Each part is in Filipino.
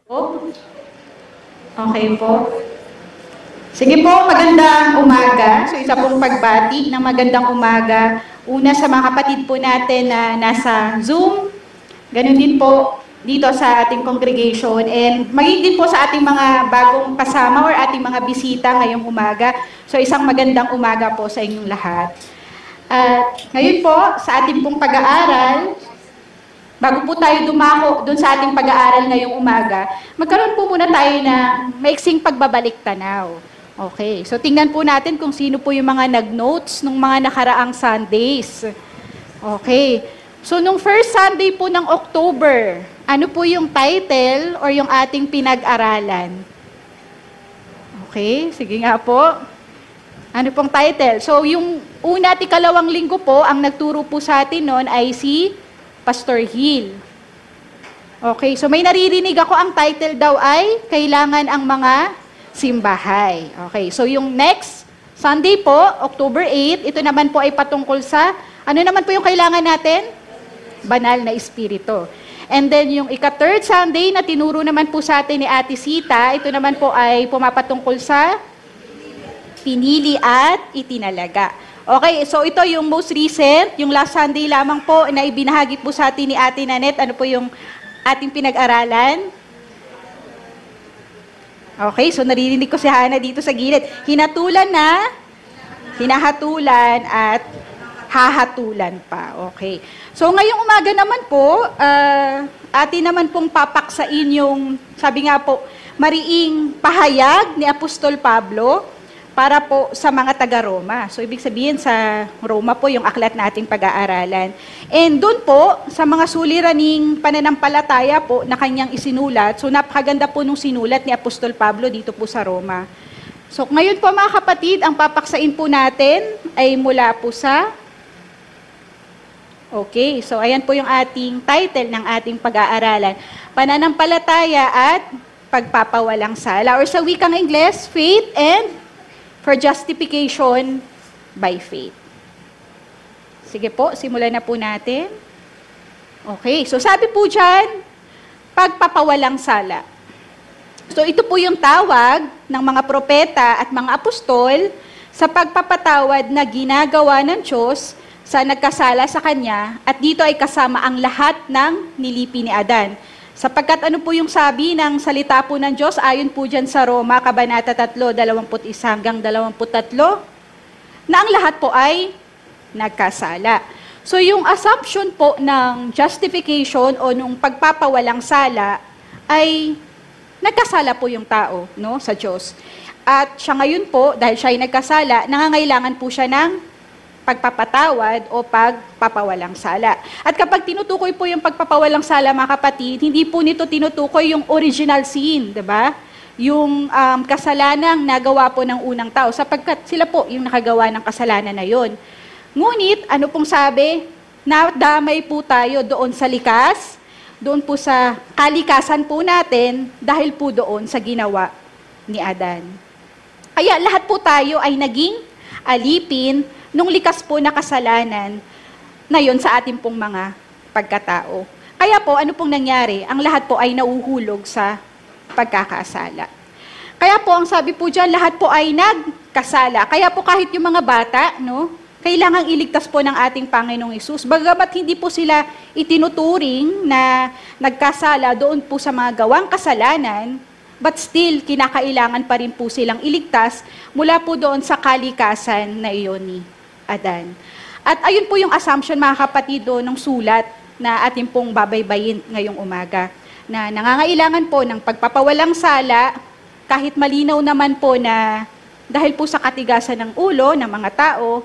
Oh, okay po. Sige po, magandang umaga. So isa pong pagbati ng magandang umaga. Una sa mga kapatid po natin na nasa Zoom, ganun din po dito sa ating congregation and maging din po sa ating mga bagong kasama or ating mga bisita ngayong umaga. So isang magandang umaga po sa inyong lahat. At ngayon po, sa ating pong pag-aaral, bago po tayo dumako doon sa ating pag-aaral ngayong umaga, magkaroon po muna tayo ng maiksing pagbabalik tanaw. Okay, so tingnan po natin kung sino po yung mga nag-notes nung mga nakaraang Sundays. Okay, so nung first Sunday po ng October, ano po yung title or yung ating pinag-aralan? Okay, sige nga po. Ano pong title? So yung una at ikalawang linggo po, ang nagturo po sa atin noon ay si Pastor Hill. Okay, so may naririnig ako, ang title daw ay Kailangan ang mga simbahay. Okay, so yung next Sunday po, October 8, ito naman po ay patungkol sa, ano naman po yung kailangan natin? Banal na Espiritu. And then yung ika-third Sunday na tinuro naman po sa atin ni Ate Sita, ito naman po ay pumapatungkol sa pinili at itinalaga. Okay, so ito yung most recent, yung last Sunday lamang po na ibinahagi po sa atin ni Ate Nanette. Ano po yung ating pinag-aralan? Okay, so naririnig ko si Hana dito sa gilid. Hinatulan na, hinahatulan at hahatulan pa. Okay. So ngayong umaga naman po, atin naman pong papaksain yung, sabi nga po, mariing pahayag ni Apostol Pablo para po sa mga taga-Roma. So, ibig sabihin sa Roma po yung aklat nating pag-aaralan. And doon po, sa mga suliraning pananampalataya po na kanyang isinulat, so napakaganda po nung sinulat ni Apostol Pablo dito po sa Roma. So, ngayon po mga kapatid, ang papaksain po natin ay mula po sa... Okay, so ayan po yung ating title ng ating pag-aaralan. Pananampalataya at pagpapawalang sala. Or sa wikang Ingles, faith and for justification by faith. Sige po, simulan na po natin. Okay, so sabi po dyan, pagpapawalang sala. So ito po yung tawag ng mga propeta at mga apostol sa pagpapatawad na ginagawa ng Diyos sa nagkasala sa Kanya, at dito ay kasama ang lahat ng nilipi ni Adan. Sapagkat ano po yung sabi ng salita po ng Diyos, ayon po dyan sa Roma, Kabanata 3, 21 hanggang 23, na ang lahat po ay nagkasala. So yung assumption po ng justification o nung pagpapawalang sala ay nagkasala po yung tao, no, sa Diyos. At siya ngayon po, dahil siya ay nagkasala, nangangailangan po siya ng pagpapatawad o pagpapawalang sala. At kapag tinutukoy po yung pagpapawalang sala, mga kapatid, hindi po nito tinutukoy yung original sin, di ba? Yung kasalanang nagawa po ng unang tao, sapagkat sila po yung nakagawa ng kasalanan na yon. Ngunit, ano pong sabi? Nadamay po tayo doon sa likas, doon po sa kalikasan po natin, dahil po doon sa ginawa ni Adan. Kaya lahat po tayo ay naging alipin nung likas po na kasalanan na yon sa ating pong mga pagkatao. Kaya po, ano pong nangyari? Ang lahat po ay nauhulog sa pagkakasala. Kaya po, ang sabi po dyan, lahat po ay nagkasala. Kaya po kahit yung mga bata, no, kailangang iligtas po ng ating Panginoong Hesus. Bagamat hindi po sila itinuturing na nagkasala doon po sa mga gawang kasalanan, but still, kinakailangan pa rin po silang iligtas mula po doon sa kalikasan na iyon ni Adan. At ayun po yung assumption, mga kapatid, ng sulat na ating pong babaybayin ngayong umaga, na nangangailangan po ng pagpapawalang sala, kahit malinaw naman po na dahil po sa katigasan ng ulo ng mga tao,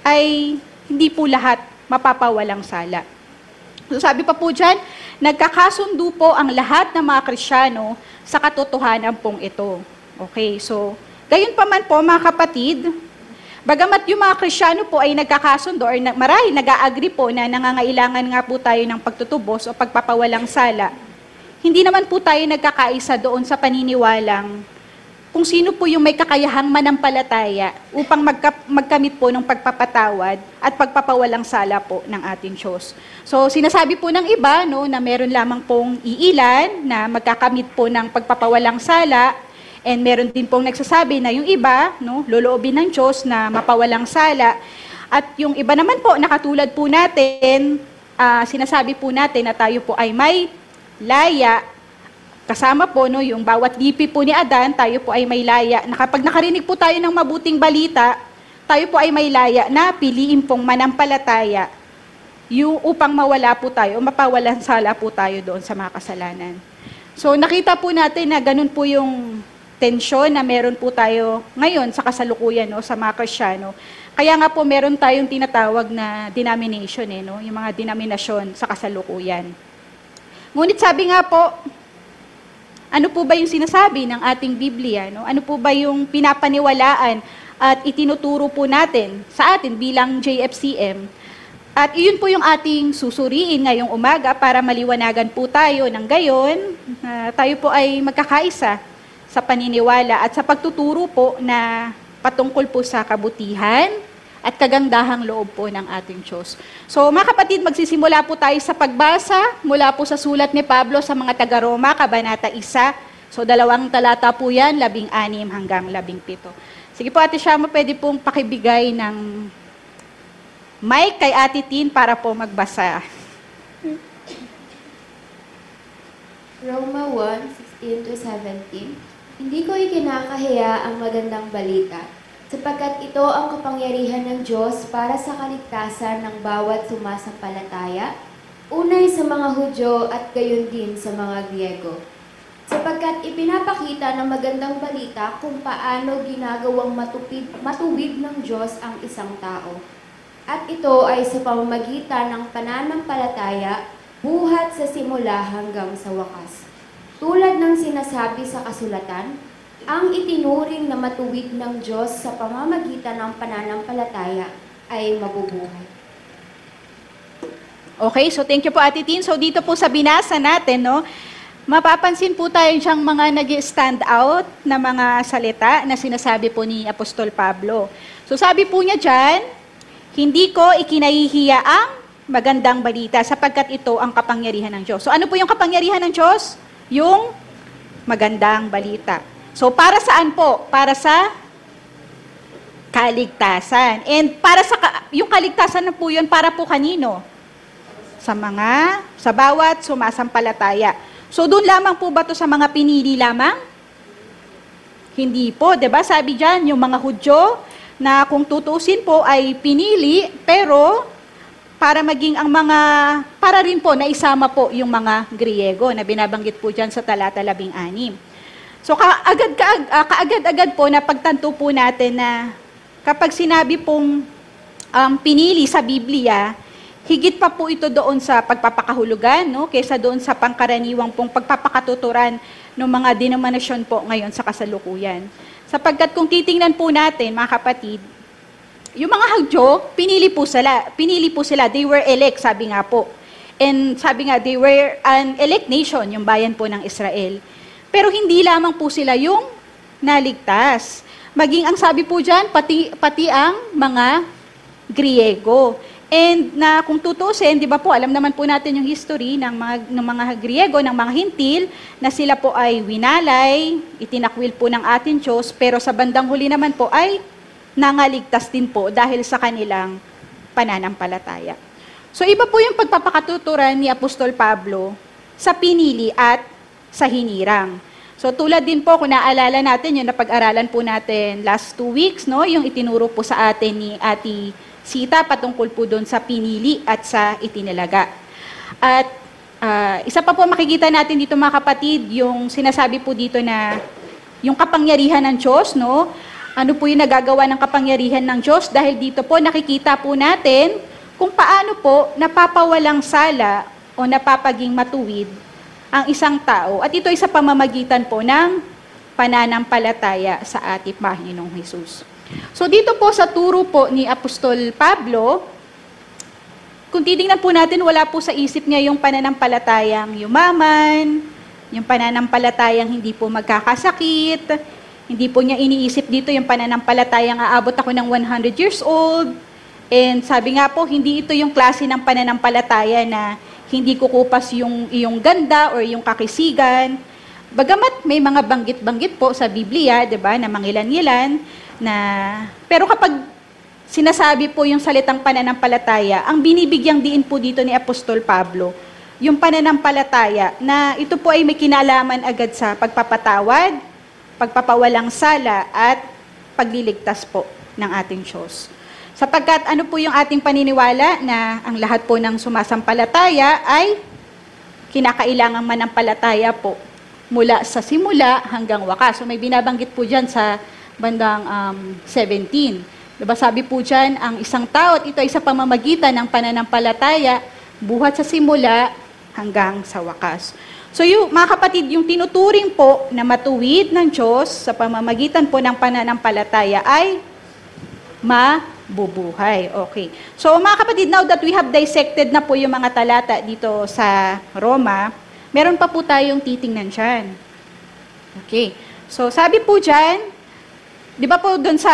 ay hindi po lahat mapapawalang sala. So sabi pa po dyan, nagkakasundo po ang lahat ng mga Kristiyano sa katotohanan pong ito. Okay, so gayon pa man po, mga kapatid, bagamat yung mga Kristiyano po ay nagkakasundo or marahil nag-a-agree po na nangangailangan nga po tayo ng pagtutubos o pagpapawalang sala, hindi naman po tayo nagkakaisa doon sa paniniwalang kung sino po yung may kakayahang manampalataya upang magkamit po ng pagpapatawad at pagpapawalang sala po ng ating Diyos. So, sinasabi po ng iba, no, na meron lamang pong iilan na magkakamit po ng pagpapawalang sala, and meron din pong nagsasabi na yung iba, no, loloobin ng Diyos na mapawalang sala. At yung iba naman po, nakatulad po natin, sinasabi po natin na tayo po ay may laya. Kasama po, no, yung bawat lipi po ni Adan, tayo po ay may laya. Na kapag nakarinig po tayo ng mabuting balita, tayo po ay may laya na piliin pong manampalataya yung upang mawala po tayo, mapawalan sala po tayo doon sa mga kasalanan. So nakita po natin na ganun po yung tensyon na meron po tayo ngayon sa kasalukuyan, no, sa mga Kristiyano. Kaya nga po meron tayong tinatawag na denomination, no, yung mga denominasyon sa kasalukuyan. Ngunit sabi nga po, ano po ba yung sinasabi ng ating Biblia? No? Ano po ba yung pinapaniwalaan at itinuturo po natin sa atin bilang JFCM? At iyon po yung ating susuriin ngayong umaga para maliwanagan po tayo ng gayon. Tayo po ay magkakaisa sa paniniwala at sa pagtuturo po na patungkol po sa kabutihan at kagandahang loob po ng ating Diyos. So mga kapatid, magsisimula po tayo sa pagbasa mula po sa sulat ni Pablo sa mga taga-Roma, Kabanata 1. So 2 talata po yan, 16 hanggang 17. Sige po, Ate Shama, pwede pong pakibigay ng mic kay Ate Tin para po magbasa. Roma 1:16-17. Hindi ko ikinakahiya ang magandang balita, sapagkat ito ang kapangyarihan ng Diyos para sa kaligtasan ng bawat sumasampalataya, unay sa mga Hudyo at gayon din sa mga Griego. Sapagkat ipinapakita ng magandang balita kung paano ginagawang matuwid ng Diyos ang isang tao. At ito ay sa pamamagitan ng pananampalataya, buhat sa simula hanggang sa wakas. Tulad ng sinasabi sa kasulatan, ang itinuring na matuwid ng Diyos sa pamamagitan ng pananampalataya ay mabubuhay. Okay, so thank you po, Ate Tin. So dito po sa binasa natin, no, mapapansin po tayo diyang mga nag-stand out na mga salita na sinasabi po ni Apostol Pablo. So sabi po niya dyan, hindi ko ikinahihiya ang magandang balita sapagkat ito ang kapangyarihan ng Diyos. So ano po yung kapangyarihan ng Diyos? Yung magandang balita. So, para saan po? Para sa kaligtasan. And para sa yung kaligtasan na po yun, para po kanino? Sa bawat sumasampalataya. So, doon lamang po ba to sa mga pinili lamang? Hindi po, 'di ba? Sabi diyan, yung mga Hudyo na kung tutusin po ay pinili, pero para maging para rin po na isama po yung mga Griego na binabanggit po diyan sa talata 16. So kaagad-agad po na pagtanto po natin na kapag sinabi pong pinili sa Biblia, higit pa po ito doon sa pagpapakahulugan, no, kaysa doon sa pangkaraniwang pong pagpapakatuturan ng mga denominasyon po ngayon sa kasalukuyan. Sapagkat kung titingnan po natin, mga kapatid, yung mga Hudyo, pinili po sila, they were elect, sabi nga po. And sabi nga, they were an elect nation, yung bayan po ng Israel. Pero hindi lamang po sila yung naligtas. Maging ang sabi po dyan, pati ang mga Griego. And na kung tutusin, di ba po, alam naman po natin yung history ng mga Griego, ng mga Hintil, na sila po ay winalay, itinakwil po ng ating Diyos, pero sa bandang huli naman po ay nangaligtas din po dahil sa kanilang pananampalataya. So iba po yung pagpapakatuturan ni Apostol Pablo sa pinili at sa hinirang. So tulad din po, kung naalala natin, yung napag-aralan po natin last 2 weeks, no, yung itinuro po sa atin ni Ate Sita patungkol po doon sa pinili at sa itinalaga. At isa pa po makikita natin dito, mga kapatid, yung sinasabi po dito na yung kapangyarihan ng Diyos, no? Ano po yung nagagawa ng kapangyarihan ng Diyos? Dahil dito po nakikita po natin kung paano po napapawalang sala o napapaging matuwid ang isang tao. At ito ay sa pamamagitan po ng pananampalataya sa ating Panginoong Hesus. So dito po sa turo po ni Apostol Pablo, kung titingnan po natin, wala po sa isip niya yung pananampalatayang yumaman, yung pananampalatayang hindi po magkakasakit, Hindi po niya iniisip dito yung pananampalatayang aabot ako ng 100 years old. And sabi nga po, hindi ito yung klase ng pananampalataya na hindi kukupas yung iyong ganda or yung kakisigan. Bagamat may mga banggit-banggit po sa Biblia, 'di ba, na mangilan-ngilan na pero kapag sinasabi po yung salitang pananampalataya, ang binibigyang diin po dito ni Apostol Pablo, yung pananampalataya na ito po ay may kinalaman agad sa pagpapatawad, pagpapawalang sala at pagliligtas po ng ating Diyos. Sapagkat ano po yung ating paniniwala na ang lahat po ng sumasampalataya ay kinakailangang manampalataya po mula sa simula hanggang wakas. So may binabanggit po dyan sa bandang 17. Diba sabi po dyan, ang isang tao at ito ay sa pamamagitan ng pananampalataya, buhat sa simula hanggang sa wakas. So mga kapatid, yung tinuturing po na matuwid ng Diyos sa pamamagitan po ng pananampalataya ay mabubuhay. Okay. So mga kapatid, now that we have dissected na po yung mga talata dito sa Roma, meron pa po tayong titingnan dyan. Okay. So sabi po dyan, di ba po doon sa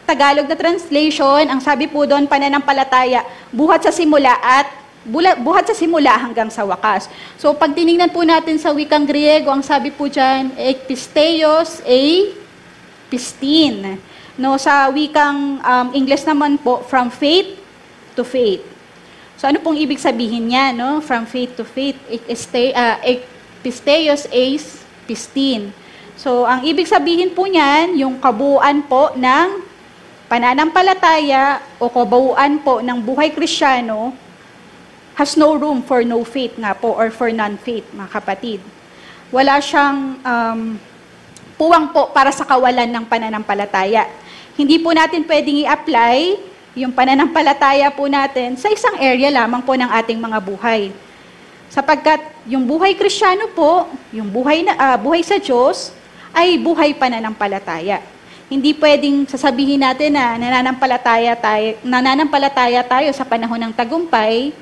Tagalog na translation, ang sabi po doon, pananampalataya, buhat sa simula at buhat sa simula hanggang sa wakas. So pag tinignan po natin sa wikang Griego, ang sabi po dyan, ekpisteios pistin. No, sa wikang English naman po, from faith to faith. So ano pong ibig sabihin niya, no? From faith to faith, ekpisteios pistin. So ang ibig sabihin po niyan, yung kabuuan po ng pananampalataya o kabuuan po ng buhay Kristiyano has no room for no faith nga po or for non-faith, mga kapatid. Wala siyang puwang po para sa kawalan ng pananampalataya. Hindi po natin pwedeng i-apply yung pananampalataya po natin sa isang area lamang po ng ating mga buhay. Sapagkat yung buhay Kristiyano po, yung buhay sa Diyos, ay buhay pananampalataya. Hindi pwedeng sasabihin natin na nananampalataya tayo sa panahon ng tagumpay,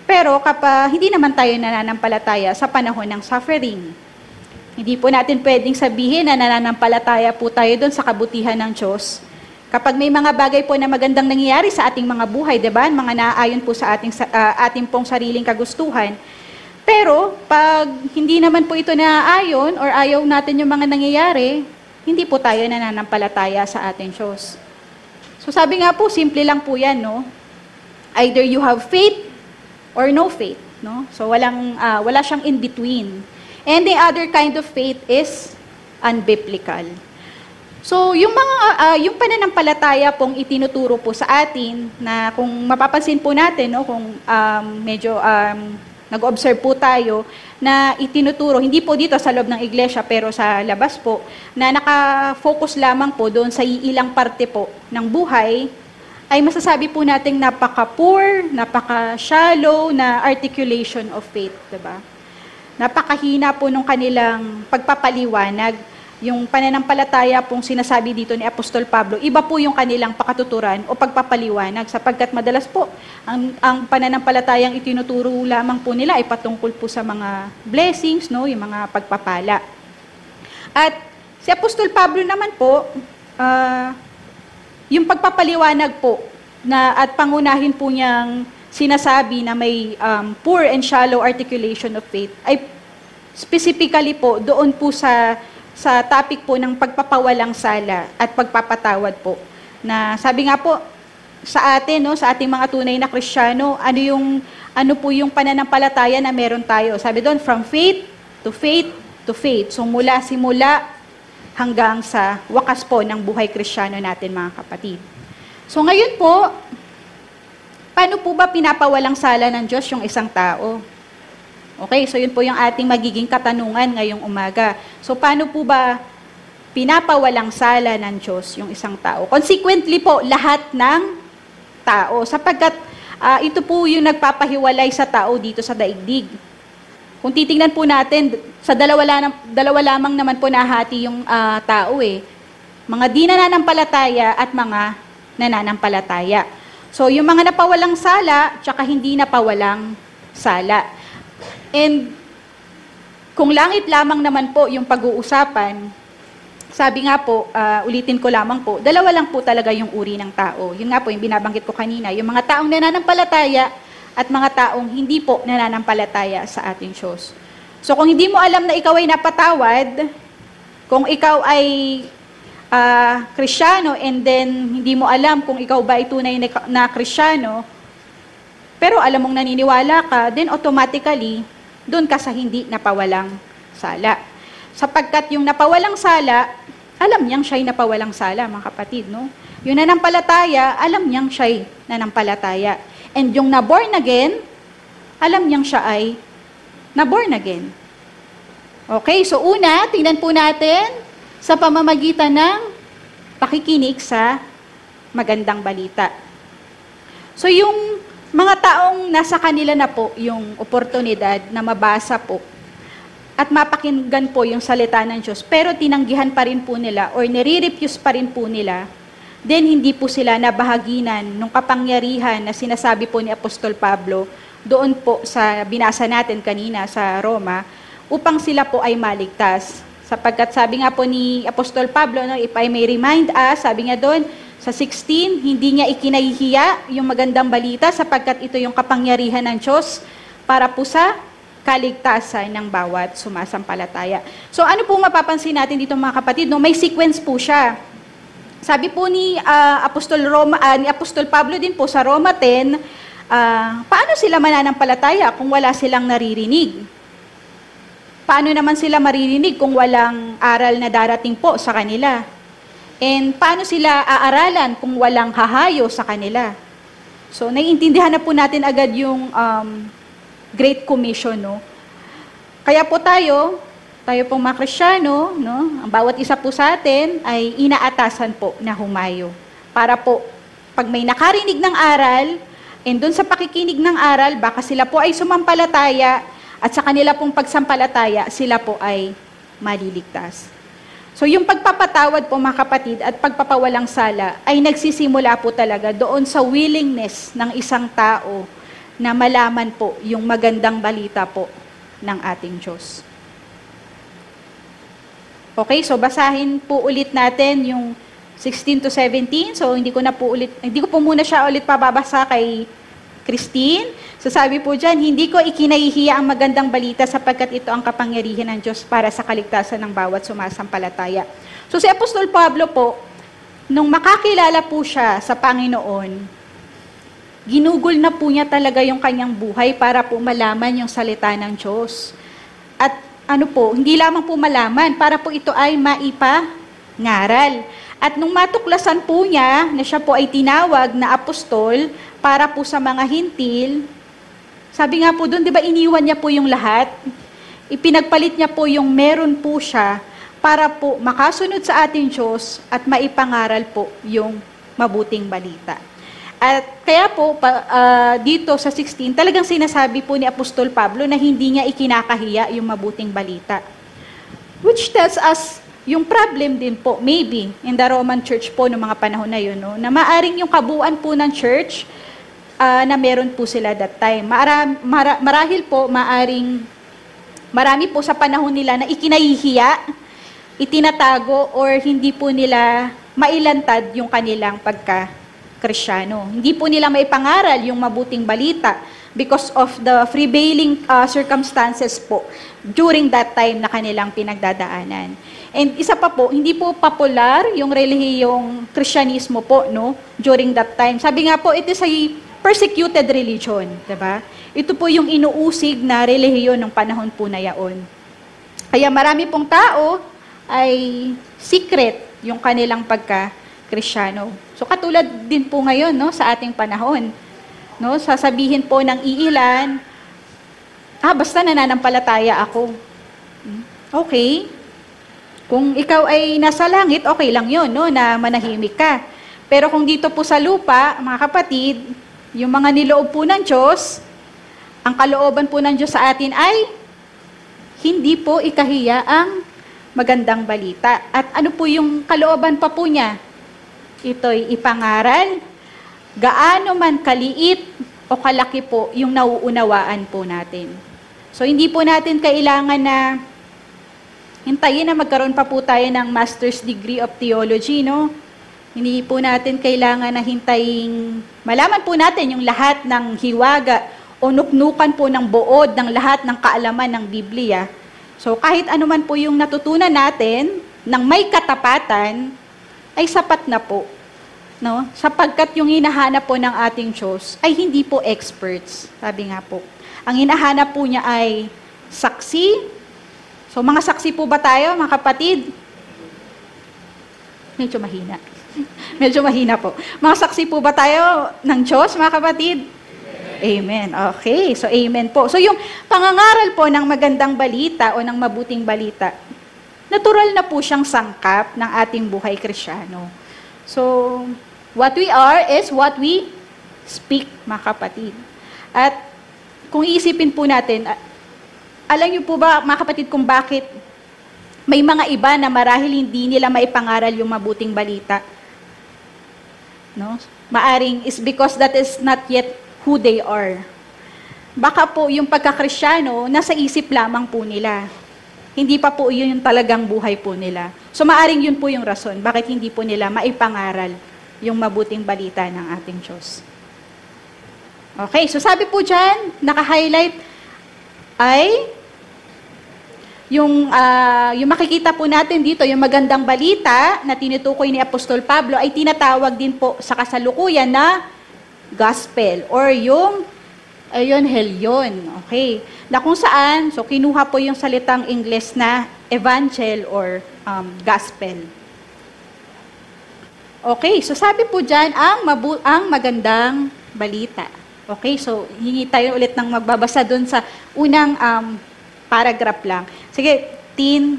pero kapag hindi naman tayo nananampalataya sa panahon ng suffering. Hindi po natin pwedeng sabihin na nananampalataya po tayo doon sa kabutihan ng Diyos. Kapag may mga bagay po na magandang nangyayari sa ating mga buhay, diba? Mga naaayon po sa ating pong sariling kagustuhan. Pero pag hindi naman po ito naaayon or ayaw natin yung mga nangyayari, hindi po tayo nananampalataya sa ating Diyos. So sabi nga po, simple lang po yan, no? Either you have faith or no faith, no? So wala siyang in between. And the other kind of faith is unbiblical. So yung pananampalataya pong itinuturo po sa atin na kung mapapansin po natin, no, kung medyo nag-observe po tayo na itinuturo, hindi po dito sa loob ng iglesia pero sa labas po, na naka-focus lamang po doon sa iilang parte po ng buhay, ay masasabi po nating napaka-poor, napaka-shallow na articulation of faith, diba? Napakahina po nung kanilang pagpapaliwanag. Yung pananampalataya pong sinasabi dito ni Apostol Pablo, iba po yung kanilang pakatuturan o pagpapaliwanag sapagkat madalas po ang pananampalatayang itinuturo lamang po nila ay patungkol po sa mga blessings, no, yung mga pagpapala. At si Apostol Pablo naman po, yung pagpapaliwanag po na at pangunahin po niyang sinasabi na may poor and shallow articulation of faith ay specifically po doon po sa topic po ng pagpapawalang sala at pagpapatawad po. Na sabi nga po sa atin, no, sa ating mga tunay na Kristiyano, ano po yung pananampalataya na meron tayo. Sabi doon, from faith to faith to faith. So mula simula hanggang sa wakas po ng buhay Kristiyano natin, mga kapatid. So ngayon po, paano po ba pinapawalang sala ng Diyos yung isang tao? Okay, so yun po yung ating magiging katanungan ngayong umaga. So paano po ba pinapawalang sala ng Diyos yung isang tao? Consequently po, lahat ng tao. Sapagkat ito po yung nagpapahiwalay sa tao dito sa daigdig. Kung titingnan po natin, sa dalawa lamang naman po nahati yung tao eh. Mga di nananampalataya at mga nananampalataya. So yung mga napawalang sala, tsaka hindi napawalang sala. And kung langit lamang naman po yung pag-uusapan, sabi nga po, ulitin ko lamang po, dalawa lang po talaga yung uri ng tao. Yun nga po, yung binabanggit ko kanina, yung mga taong nananampalataya at mga taong hindi po nananampalataya sa ating Diyos. So kung hindi mo alam na ikaw ay napatawad, kung ikaw ay Kristiyano and then hindi mo alam kung ikaw ba ay tunay na Kristiyano, pero alam mong naniniwala ka, then automatically, doon ka sa hindi napawalang sala. Sapagkat yung napawalang sala, alam niyang siya'y napawalang sala, mga kapatid, no? Yung nanampalataya, alam niyang siya'y nanampalataya. And yung na-born again, alam niyang siya ay na-born again. Okay, so una, tingnan po natin sa pamamagitan ng pakikinig sa magandang balita. So yung mga taong nasa kanila na po yung oportunidad na mabasa po at mapakinggan po yung salita ng Diyos, pero tinanggihan pa rin po nila or nire-refuse pa rin po nila, then hindi po sila nabahaginan ng kapangyarihan na sinasabi po ni Apostol Pablo doon po sa binasa natin kanina sa Roma, upang sila po ay maligtas. Sapagkat sabi nga po ni Apostol Pablo, no, if I may remind us, sabi nga doon, sa 16, hindi niya ikinahihiya yung magandang balita sapagkat ito yung kapangyarihan ng Diyos para po sa kaligtasan ng bawat sumasampalataya. So ano po mapapansin natin dito mga kapatid? No, may sequence po siya. Sabi po ni Apostol Pablo din po sa Roma 10, paano sila mananampalataya kung wala silang naririnig? Paano naman sila maririnig kung walang aral na darating po sa kanila? And paano sila aaralan kung walang hahayo sa kanila? So, naiintindihan na po natin agad yung Great Commission, no? Kaya po tayo pong mga Kristiyano, no? Ang bawat isa po sa atin ay inaatasan po na humayo. Para po, pag may nakarinig ng aral, and dun sa pakikinig ng aral, baka sila po ay sumampalataya, at sa kanila pong pagsampalataya, sila po ay maliligtas. So yung pagpapatawad po mga kapatid at pagpapawalang sala ay nagsisimula po talaga doon sa willingness ng isang tao na malaman po yung magandang balita po ng ating Diyos. Okay, so basahin po ulit natin yung 16 to 17. So hindi ko po muna siya ulit pababasa kay Christine. So sabi po dyan, hindi ko ikinahihiya ang magandang balita sapagkat ito ang kapangyarihan ng Diyos para sa kaligtasan ng bawat sumasampalataya. So si Apostol Pablo po, nung makakilala po siya sa Panginoon, ginugol na po niya talaga yung kanyang buhay para po malaman yung salita ng Diyos. At hindi lamang po malaman, para po ito ay maipangaral. At nung matuklasan po niya na siya po ay tinawag na apostol para po sa mga hintil, sabi nga po doon, di ba iniwan niya po yung lahat? Ipinagpalit niya po yung meron po siya para po makasunod sa ating Diyos at maipangaral po yung mabuting balita. At kaya po, dito sa 16, talagang sinasabi po ni Apostol Pablo na hindi niya ikinakahiya yung mabuting balita. Which tells us, yung problem din po, maybe, in the Roman Church po noong mga panahon na yun, no, na maaring yung kabuuan po ng church, na meron po sila that time. Marahil po, marami po sa panahon nila na ikinahihiya, itinatago, or hindi po nila mailantad yung kanilang pagka-Kristyano. Hindi po nila maipangaral yung mabuting balita because of the prevailing circumstances po during that time na kanilang pinagdadaanan. And isa pa po, hindi po popular yung relihiyong Kristyanismo po, no, during that time. Sabi nga po, it is a persecuted religion, diba? Ito po yung inuusig na relihiyon ng panahon po na yaon. Kaya marami pong tao ay secret yung kanilang pagka-Kristyano. So katulad din po ngayon, no, sa ating panahon, no, sasabihin po ng iilan, basta nananampalataya ako. Okay. Kung ikaw ay nasa langit, okay lang yun, no, na manahimik ka. Pero kung dito po sa lupa, mga kapatid, yung mga niloob po ng Diyos, ang kalooban po ng Diyos sa atin ay hindi po ikahiya ang magandang balita. At ano po yung kalooban pa po niya? Ito'y ipangaral, gaano man kaliit o kalaki po yung nauunawaan po natin. So hindi po natin kailangan na hintayin na magkaroon pa po tayo ng Master's Degree of Theology, no? Hindi po natin kailangan na hintayin, malaman po natin yung lahat ng hiwaga o nuknukan po ng buod ng lahat ng kaalaman ng Biblia. So kahit anuman po yung natutunan natin, ng may katapatan, ay sapat na po. No? Sapagkat yung hinahanap po ng ating Diyos ay hindi po experts. Sabi nga po. Ang hinahanap po niya ay saksi. So mga saksi po ba tayo, mga kapatid? Medyo mahina. Medyo mahina po. Mga saksi po ba tayo ng Diyos, mga kapatid? Amen. Okay. So, amen po. So, yung pangangaral po ng magandang balita o ng mabuting balita, natural na po siyang sangkap ng ating buhay Kristiyano. So, what we are is what we speak, mga kapatid. At kung iisipin po natin, alam niyo po ba, mga kapatid, kung bakit may mga iba na marahil hindi nila maipangaral yung mabuting balita? No? Maaring is because that is not yet who they are. Baka po yung pagkakristyano, nasa isip lamang po nila. Hindi pa po yun yung talagang buhay po nila. So maaring yun po yung rason, bakit hindi po nila maipangaral yung mabuting balita ng ating Diyos. Okay, so sabi po dyan, naka-highlight ay yung makikita po natin dito, yung magandang balita na tinutukoy ni Apostol Pablo ay tinatawag din po sa kasalukuyan na gospel or yung Evangelion. Okay. Na kung saan, so kinuha po yung salitang Ingles na evangel or gospel. Okay, so sabi po dyan, ang magandang balita. Okay, so hingi tayo ulit ng magbabasa dun sa unang paragraph lang. Sige, Tin.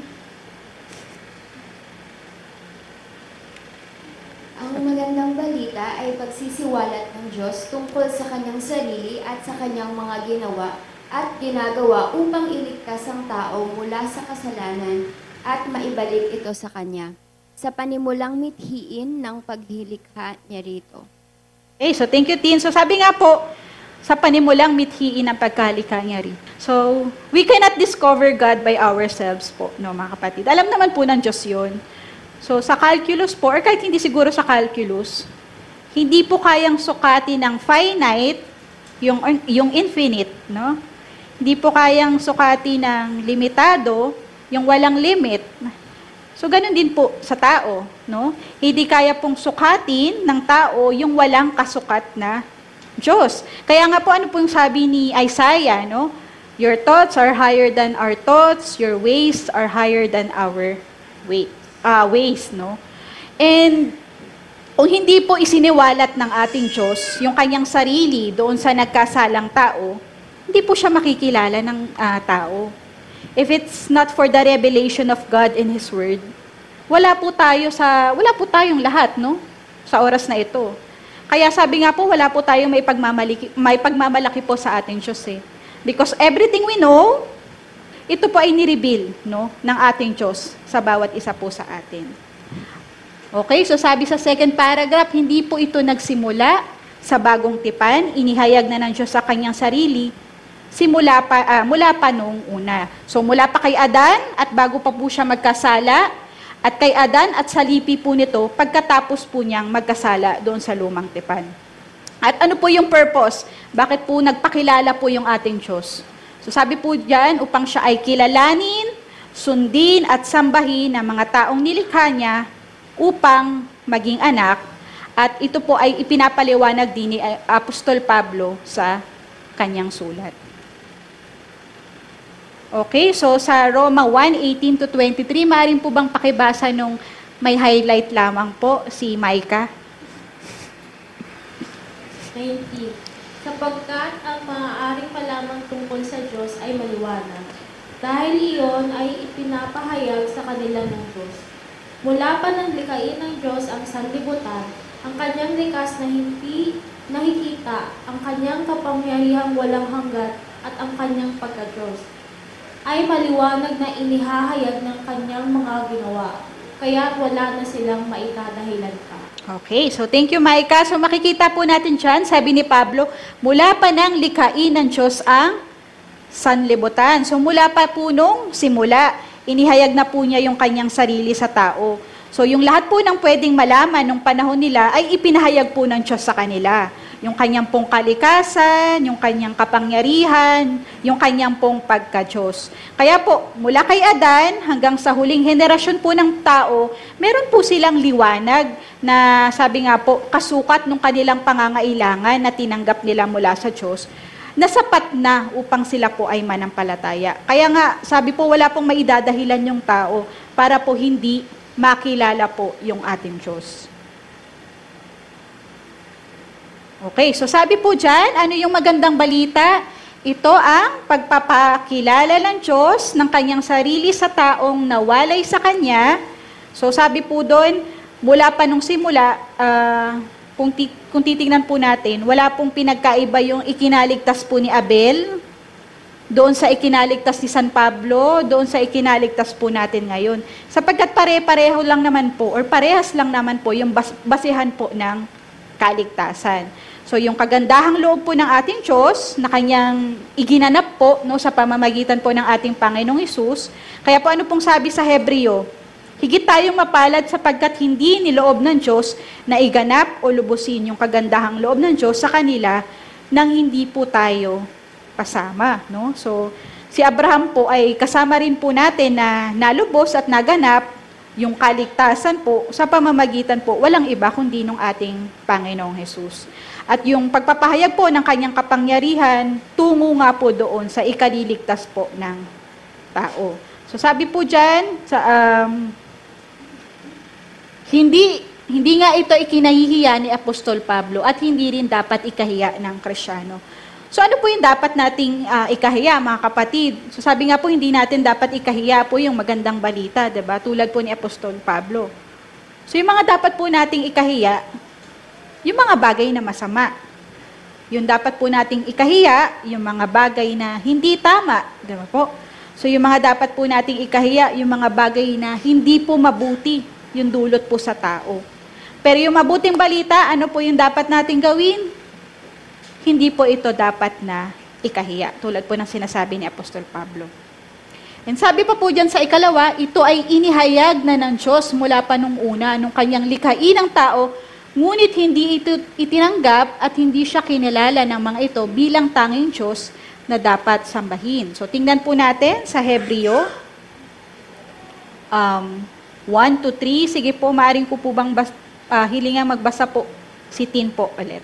Ang magandang balita ay pagsisiwalat ng Diyos tungkol sa kanyang sarili at sa kanyang mga ginawa at ginagawa upang iligtas ang tao mula sa kasalanan at maibalik ito sa kanya, sa panimulang mithiin ng paghilikha niya rito. Okay, so thank you, Tin. So sabi nga po, sa panimulang mithiin ang pagkalikha niya rin. So, we cannot discover God by ourselves po, no, mga kapatid. Alam naman po ng Diyos yun. So, sa calculus po, or kahit hindi siguro sa calculus, hindi po kayang sukatin ng finite, yung infinite, no? Hindi po kayang sukatin ng limitado, yung walang limit. So, ganun din po sa tao, no? Hindi kaya pong sukatin ng tao yung walang kasukat na Diyos. Kaya nga po, ano po yung sabi ni Isaiah, no? Your thoughts are higher than our thoughts, your ways are higher than our ways, no? And kung hindi po isiniwalat ng ating Diyos yung kanyang sarili doon sa nagkasalang tao, hindi po siya makikilala ng tao. If it's not for the revelation of God in His Word, wala po tayong lahat, no? Sa oras na ito. Kaya sabi nga po, wala po tayong may pagmamalaki po sa ating Diyos eh. Because everything we know, ito po ay nireveal, no, ng ating Diyos sa bawat isa po sa atin. Okay, so sabi sa second paragraph, hindi po ito nagsimula sa bagong tipan, inihayag na ng Diyos sa kanyang sarili, mula pa nung una. So mula pa kay Adan, at bago pa po siya magkasala, at kay Adan at sa lipi po nito, pagkatapos po niyang magkasala doon sa lumang tipan. At ano po yung purpose? Bakit po nagpakilala po yung ating Diyos? So sabi po diyan, upang siya ay kilalanin, sundin at sambahin ng mga taong nilikha niya upang maging anak. At ito po ay ipinapaliwanag din ni Apostol Pablo sa kanyang sulat. Okay, so sa Roma 1:18-23, maaaring po bang pakibasa nung may highlight lamang po si Micah? 19. Sapagkat ang maaaring palamang tungkol sa Diyos ay maliwanag, dahil iyon ay ipinapahayag sa kanila ng Diyos. Mula pa nang likhain ng Diyos ang sanlibutan, ang kanyang likas na hindi nakikita, ang kanyang kapangyarihang walang hanggan at ang kanyang pagka-Diyos, ay maliwanag na inihahayag ng kanyang mga ginawa, kaya wala na silang maitadahilan pa. Okay, so thank you, Micah. So makikita po natin dyan, sabi ni Pablo, mula pa nang likhain ng Diyos ang sanlibutan. So mula pa po nung simula, inihayag na po niya yung kanyang sarili sa tao. So yung lahat po ng pwedeng malaman nung panahon nila ay ipinahayag po ng Diyos sa kanila. Yung kanyang pong kalikasan, yung kanyang kapangyarihan, yung kanyang pong pagka-Diyos. Kaya po, mula kay Adan hanggang sa huling henerasyon po ng tao, meron po silang liwanag na sabi nga po, kasukat ng kanilang pangangailangan na tinanggap nila mula sa Diyos, na sapat na upang sila po ay manampalataya. Kaya nga, sabi po, wala pong maidadahilan yung tao para po hindi makilala po yung ating Diyos. Okay, so sabi po dyan, ano yung magandang balita? Ito ang pagpapakilala ng Diyos ng kanyang sarili sa taong nawalay sa kanya. So sabi po doon, mula pa nung simula, kung titignan po natin, wala pong pinagkaiba yung ikinaligtas po ni Abel, doon sa ikinaligtas ni San Pablo, doon sa ikinaligtas po natin ngayon. Sapagkat pare-pareho lang naman po, or parehas lang naman po yung basihan po ng kaligtasan. So yung kagandahang loob po ng ating Diyos na kanyang iginanap po no, sa pamamagitan po ng ating Panginoong Hesus. Kaya po ano pong sabi sa Hebreo? Higit tayong mapalad sapagkat hindi niloob ng Diyos na iganap o lubusin yung kagandahang loob ng Diyos sa kanila nang hindi po tayo kasama. No? So si Abraham po ay kasama rin po natin na nalubos at naganap yung kaligtasan po sa pamamagitan po walang iba kundi nung ating Panginoong Hesus. At yung pagpapahayag po ng kanyang kapangyarihan, tungo nga po doon sa ikaliligtas po ng tao. So sabi po dyan, hindi nga ito ikinahihiya ni Apostol Pablo at hindi rin dapat ikahiya ng Kristiyano. So ano po yung dapat nating ikahiya, mga kapatid? So sabi nga po, hindi natin dapat ikahiya po yung magandang balita, diba? Tulad po ni Apostol Pablo. So yung mga dapat po nating ikahiya, yung mga bagay na masama. Yung dapat po nating ikahiya, yung mga bagay na hindi tama. Diba po? So yung mga dapat po nating ikahiya, yung mga bagay na hindi po mabuti, yung dulot po sa tao. Pero yung mabuting balita, ano po yung dapat nating gawin? Hindi po ito dapat na ikahiya. Tulad po ng sinasabi ni Apostol Pablo. And sabi pa po dyan sa ikalawa, ito ay inihayag na ng Diyos mula pa nung una, nung kanyang likhain ng tao, ngunit hindi ito itinanggap at hindi siya kinilala ng mga ito bilang tanging Diyos na dapat sambahin. So, tingnan po natin sa Hebreo 1 to 3. Sige po, maaring ko po bang hilingan magbasa po si Tin po ulit.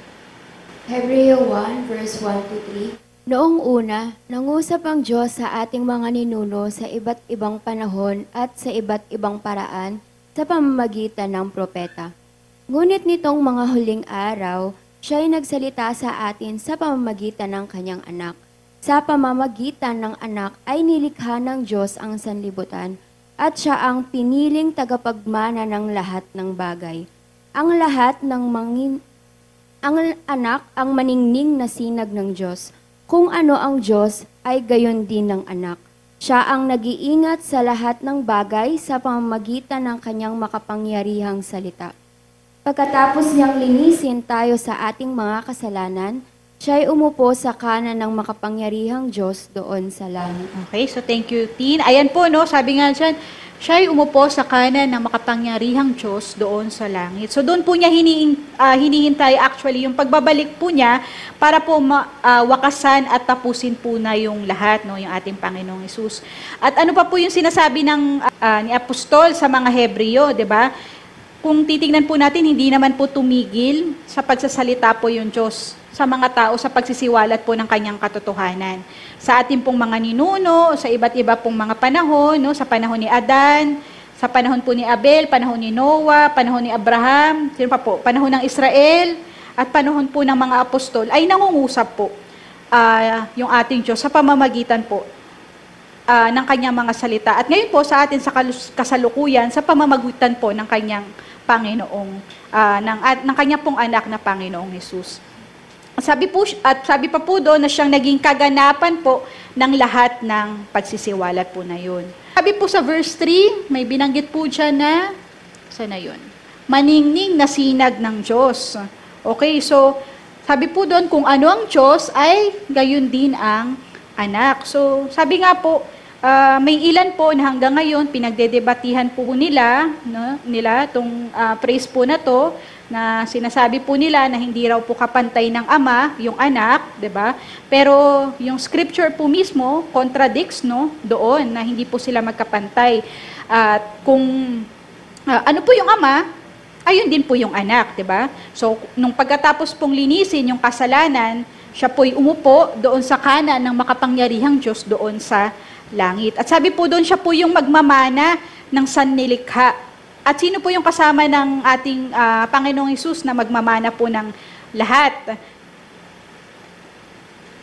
Hebreo 1, verse 1 to 3. Noong una, nangusap ang Diyos sa ating mga ninuno sa iba't ibang panahon at sa iba't ibang paraan sa pamamagitan ng propeta. Ngunit nitong mga huling araw, siya ay nagsalita sa atin sa pamamagitan ng kanyang anak. Sa pamamagitan ng anak ay nilikha ng Diyos ang sanlibutan at siya ang piniling tagapagmana ng lahat ng bagay. Ang anak ang maningning na sinag ng Diyos. Kung ano ang Diyos ay gayon din ng anak. Siya ang nag-iingat sa lahat ng bagay sa pamamagitan ng kanyang makapangyarihang salita. Pagkatapos niyang linisin tayo sa ating mga kasalanan, siya'y umupo sa kanan ng makapangyarihang Diyos doon sa langit. Okay, so thank you, Tin. Ayan po, no, sabi nga dyan, siya'y umupo sa kanan ng makapangyarihang Diyos doon sa langit. So doon po niya hinihintay actually yung pagbabalik po niya para po wakasan at tapusin po na yung lahat, no, yung ating Panginoong Hesus. At ano pa po yung sinasabi ni Apostol sa mga Hebreo, 'di ba? Kung titingnan po natin, hindi naman po tumigil sa pagsasalita po yung Diyos sa mga tao sa pagsisiwalat po ng kanyang katotohanan. Sa ating pong mga ninuno, sa iba't iba pong mga panahon, no, sa panahon ni Adan, sa panahon po ni Abel, panahon ni Noah, panahon ni Abraham, sino pa po, panahon ng Israel, at panahon po ng mga apostol, ay nangungusap po yung ating Diyos sa pamamagitan po ng kanyang mga salita. At ngayon po sa atin sa kasalukuyan, sa pamamagitan po ng kanyang Panginoong, ng kanyang pong anak na Panginoong Hesus. Sabi pa po doon na siyang naging kaganapan po ng lahat ng pagsisiwalat po na yun. Sabi po sa verse 3, may binanggit po dyan na, saan na yun? Maningning na sinag ng Diyos. Okay, so sabi po doon kung ano ang Diyos ay gayon din ang anak. So sabi nga po, May ilan po na hanggang ngayon pinagdedebatihan po nila, no, itong phrase po na to, na sinasabi po nila na hindi raw po kapantay ng ama yung anak, 'di ba? Pero yung scripture po mismo contradicts, no, doon na hindi po sila magkapantay. At kung ano po yung ama, ayun din po yung anak, 'di ba? So nung pagkatapos pong linisin yung kasalanan, siya po'y umupo doon sa kanan ng makapangyarihang Diyos doon sa langit. At sabi po doon, siya po yung magmamana ng sannilikha. At sino po yung kasama ng ating Panginoong Hesus na magmamana po ng lahat?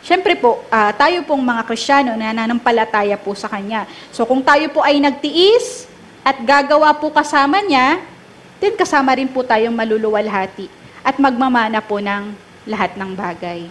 Siyempre po, tayo pong mga Kristiyano na nanampalataya po sa Kanya. So kung tayo po ay nagtiis at gagawa po kasama niya, then kasama rin po tayong maluluwalhati at magmamana po ng lahat ng bagay.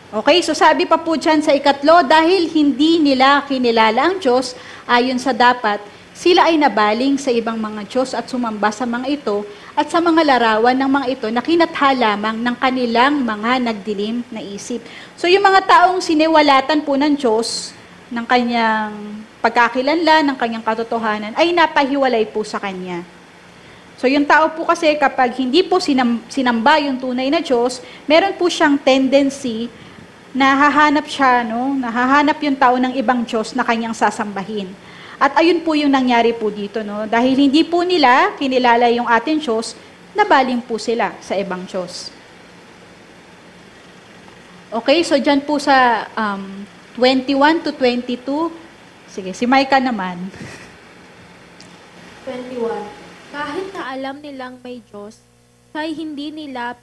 Okay, so sabi pa po dyan sa 3, dahil hindi nila kinilala ang Diyos ayon sa dapat, sila ay nabaling sa ibang mga Diyos at sumamba sa mga ito at sa mga larawan ng mga ito na kinatha lamang ng kanilang mga nagdilim na isip. So yung mga taong siniwalatan po ng Diyos, ng kanyang pagkakilanlan, ng kanyang katotohanan, ay napahiwalay po sa Kanya. So yung tao po kasi kapag hindi po sinamba yung tunay na Diyos, meron po siyang tendency na hahanap siya, no? Nahahanap yung tao ng ibang Diyos na kanyang sasambahin. At ayun po yung nangyari po dito, no? Dahil hindi po nila kinilala yung ating Diyos, nabaling po sila sa ibang Diyos. Okay, so dyan po sa 21 to 22, sige, si Micah naman. 21. Kahit na alam nilang may Diyos, siya'y hindi nila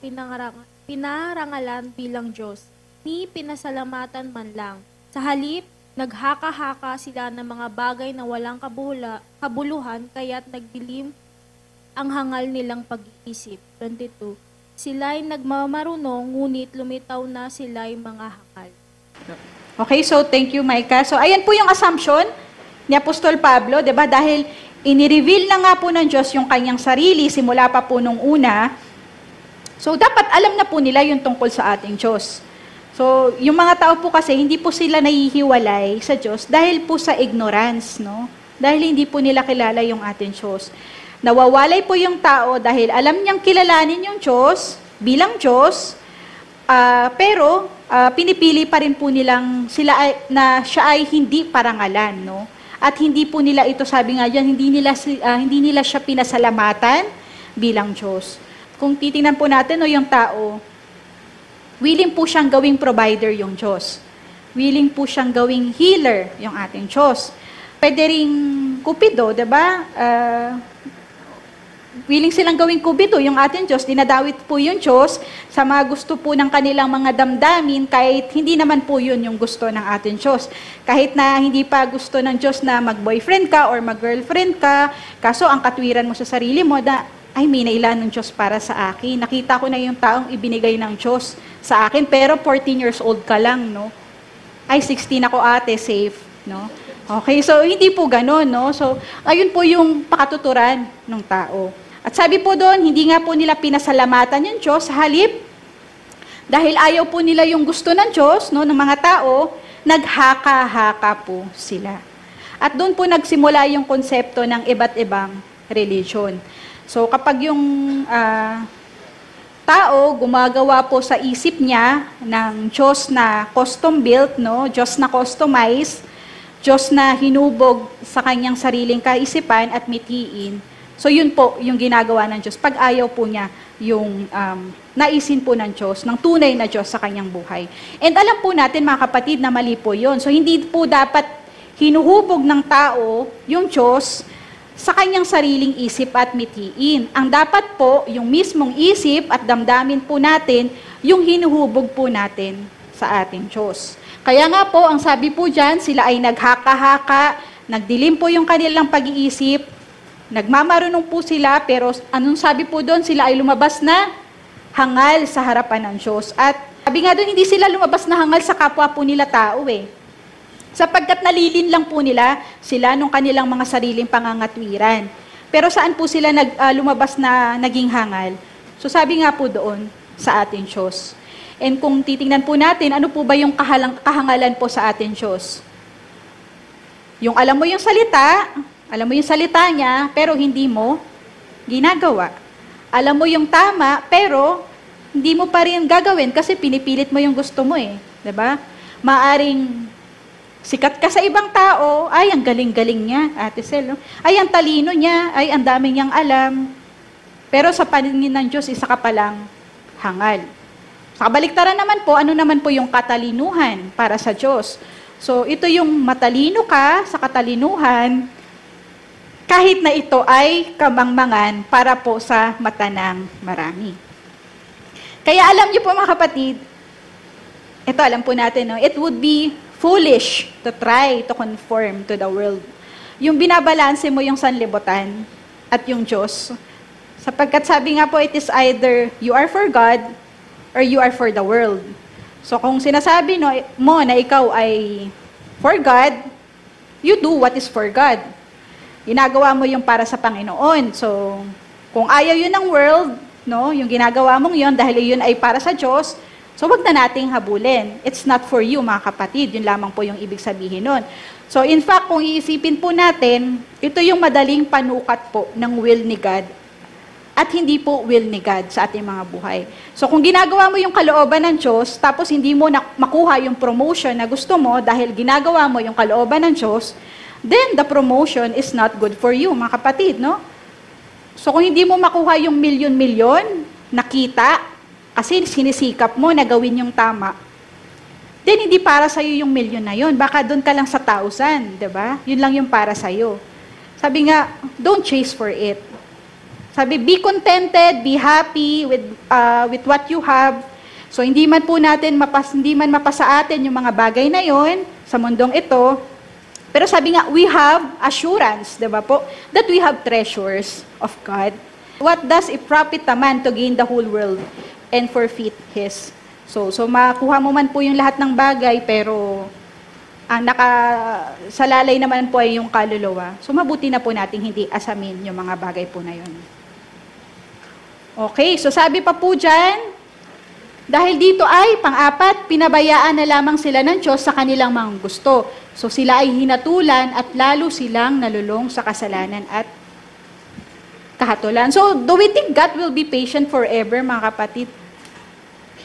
pinarangalan bilang Diyos, ni pinasalamatan man lang. Sa halip, naghaka-haka sila ng mga bagay na walang kabuluhan, kaya't nagdilim ang hangal nilang pag-iisip. 22. Sila'y nagmamarunong, ngunit lumitaw na sila'y mga hangal. Okay, so thank you, Micah. So ayan po yung assumption ni Apostol Pablo, 'di ba? Dahil inireveal na nga po ng Diyos yung kanyang sarili simula pa po nung una. So dapat alam na po nila yung tungkol sa ating Diyos. So, yung mga tao po kasi, hindi po sila nahihiwalay sa Diyos dahil po sa ignorance, no? Dahil hindi po nila kilala yung ating Diyos. Nawawalay po yung tao dahil alam niyang kilalanin yung Diyos bilang Diyos, pero pinipili pa rin po nilang na siya ay hindi parangalan, no? At hindi po nila ito, sabi nga diyan, hindi nila siya pinasalamatan bilang Diyos. Kung titingnan po natin, no, yung tao, willing po siyang gawing provider yung Diyos. Willing po siyang gawing healer yung ating Diyos. Pwede ring kupido, diba? Willing silang gawing kupido yung ating Diyos. Dinadawit po yung Diyos sa mga gusto po ng kanilang mga damdamin kahit hindi naman po yun yung gusto ng ating Diyos. Kahit na hindi pa gusto ng Diyos na mag-boyfriend ka or mag-girlfriend ka, kaso ang katwiran mo sa sarili mo na, ay, may nailan ng Diyos para sa akin. Nakita ko na yung taong ibinigay ng Diyos sa akin, pero 14 years old ka lang, no? Ay, 16 ako ate, safe, no? Okay, so hindi po ganun, no? So, ayun po yung pakatuturan ng tao. At sabi po doon, hindi nga po nila pinasalamatan yung Diyos, sa halip, dahil ayaw po nila yung gusto ng Diyos, no, ng mga tao, naghaka-haka po sila. At doon po nagsimula yung konsepto ng iba't ibang religion. So kapag yung tao gumagawa po sa isip niya ng Diyos na custom-built, no? Diyos na customized, Diyos na hinubog sa kanyang sariling kaisipan at mithiin. So yun po yung ginagawa ng Diyos pag ayaw po niya yung naisin po ng Diyos, ng tunay na Diyos sa kanyang buhay. And alam po natin mga kapatid na mali po yun. So hindi po dapat hinuhubog ng tao yung Diyos sa kanyang sariling isip at mithiin. Ang dapat po, yung mismong isip at damdamin po natin, yung hinuhubog po natin sa ating Diyos. Kaya nga po, ang sabi po dyan, sila ay naghaka-haka, nagdilim po yung kanilang pag-iisip, nagmamarunong po sila, pero anong sabi po doon, sila ay lumabas na hangal sa harapan ng Diyos. At sabi nga doon, hindi sila lumabas na hangal sa kapwa po nila tao eh. Sapagkat nalilin lang po nila sila nung kanilang mga sariling pangangatwiran. Pero saan po sila lumabas na naging hangal? So sabi nga po doon sa ating Diyos. And kung titingnan po natin, ano po ba yung kahangalan po sa atin Diyos? Yung alam mo yung salita niya, pero hindi mo ginagawa. Alam mo yung tama, pero hindi mo pa rin gagawin kasi pinipilit mo yung gusto mo eh. 'Di ba? Maaring sikat ka sa ibang tao, ay ang galing-galing niya, Ate Sel, no? Ay ang talino niya, ay ang dami niyang alam. Pero sa paningin ng Diyos, isa ka palang hangal. Sa kabaliktaran naman po, ano naman po yung katalinuhan para sa Diyos? So, ito yung matalino ka sa katalinuhan, kahit na ito ay kamangmangan para po sa mata ng marami. Kaya alam niyo po mga kapatid, ito alam po natin, no? It would be foolish to try to conform to the world. Yung binabalanse mo yung sanlibutan at yung Diyos, sapagkat sabi nga po, it is either you are for God or you are for the world. So kung sinasabi mo na ikaw ay for God, you do what is for God. Ginagawa mo yung para sa Panginoon. So kung ayaw yun ng world, no, yung ginagawa mong yun dahil yun ay para sa Diyos, so wag na nating habulin. It's not for you, mga kapatid. Yun lamang po yung ibig sabihin nun. So in fact, kung iisipin po natin, ito yung madaling panukat po ng will ni God at hindi po will ni God sa ating mga buhay. So kung ginagawa mo yung kalooban ng Diyos, tapos hindi mo makuha yung promotion na gusto mo dahil ginagawa mo yung kalooban ng Diyos, then the promotion is not good for you, mga kapatid, no? So kung hindi mo makuha yung milyon-milyon na kita, kasi sinisikap mo na gawin yung tama, then hindi para sa'yo yung milyon na yun. Baka doon ka lang sa 1,000, diba? Yun lang yung para sa'yo. Sabi nga, don't chase for it. Sabi, be contented, be happy with what you have. So, hindi man mapasa atin yung mga bagay na yon sa mundong ito. Pero sabi nga, we have assurance, di ba po, that we have treasures of God. What does it profit a man to gain the whole world and forfeit his? So makuha mo man po yung lahat ng bagay, pero ang nakasalalay naman po ay yung kaluluwa. So, mabuti na po nating hindi asamin yung mga bagay po na yun. Okay, so sabi pa po dyan, dahil dito ay, pang-apat, pinabayaan na lamang sila ng Diyos sa kanilang mga gusto. So sila ay hinatulan at lalo silang nalulong sa kasalanan at kahatulan. So do we think God will be patient forever, mga kapatid?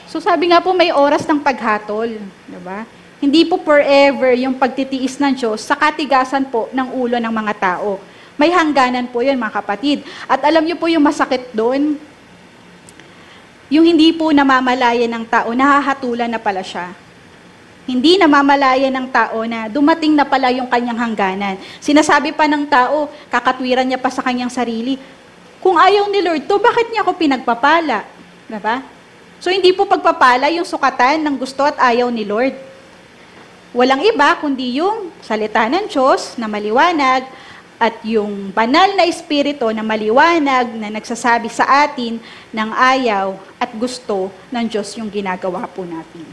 So sabi nga po, may oras ng paghatol. Diba? Hindi po forever yung pagtitiis ng Diyos sa katigasan po ng ulo ng mga tao. May hangganan po yun, mga kapatid. At alam niyo po yung masakit doon, yung hindi po namamalaya ng tao, nahahatulan na pala siya. Hindi namamalaya ng tao na dumating na pala yung kanyang hangganan. Sinasabi pa ng tao, kakatwiran niya pa sa kanyang sarili, kung ayaw ni Lord to, bakit niya ako pinagpapala? Diba? So hindi po pagpapala yung sukatan ng gusto at ayaw ni Lord. Walang iba kundi yung salita ng Diyos na maliwanag, at yung banal na espiritu na maliwanag na nagsasabi sa atin ng ayaw at gusto ng Diyos yung ginagawa po natin.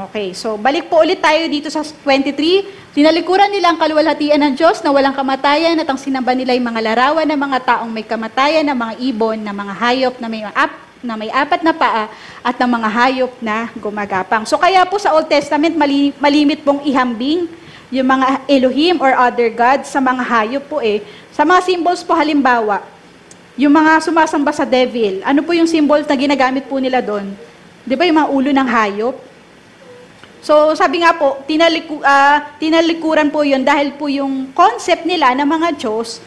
Okay, so balik po ulit tayo dito sa 23. Tinalikuran nila ang kaluwalhatian ng Diyos na walang kamatayan at ang sinamba nila ay mga larawan ng mga taong may kamatayan, ng mga ibon, ng mga hayop na may apat na paa at ng mga hayop na gumagapang. So kaya po sa Old Testament, malimit pong ihambing yung mga Elohim or other gods sa mga hayop po eh. Sa mga symbols po halimbawa, yung mga sumasamba sa devil, ano po yung symbol na ginagamit po nila doon? Di ba yung mga ulo ng hayop? So sabi nga po, tinalikuran po yun dahil po yung concept nila ng mga Diyos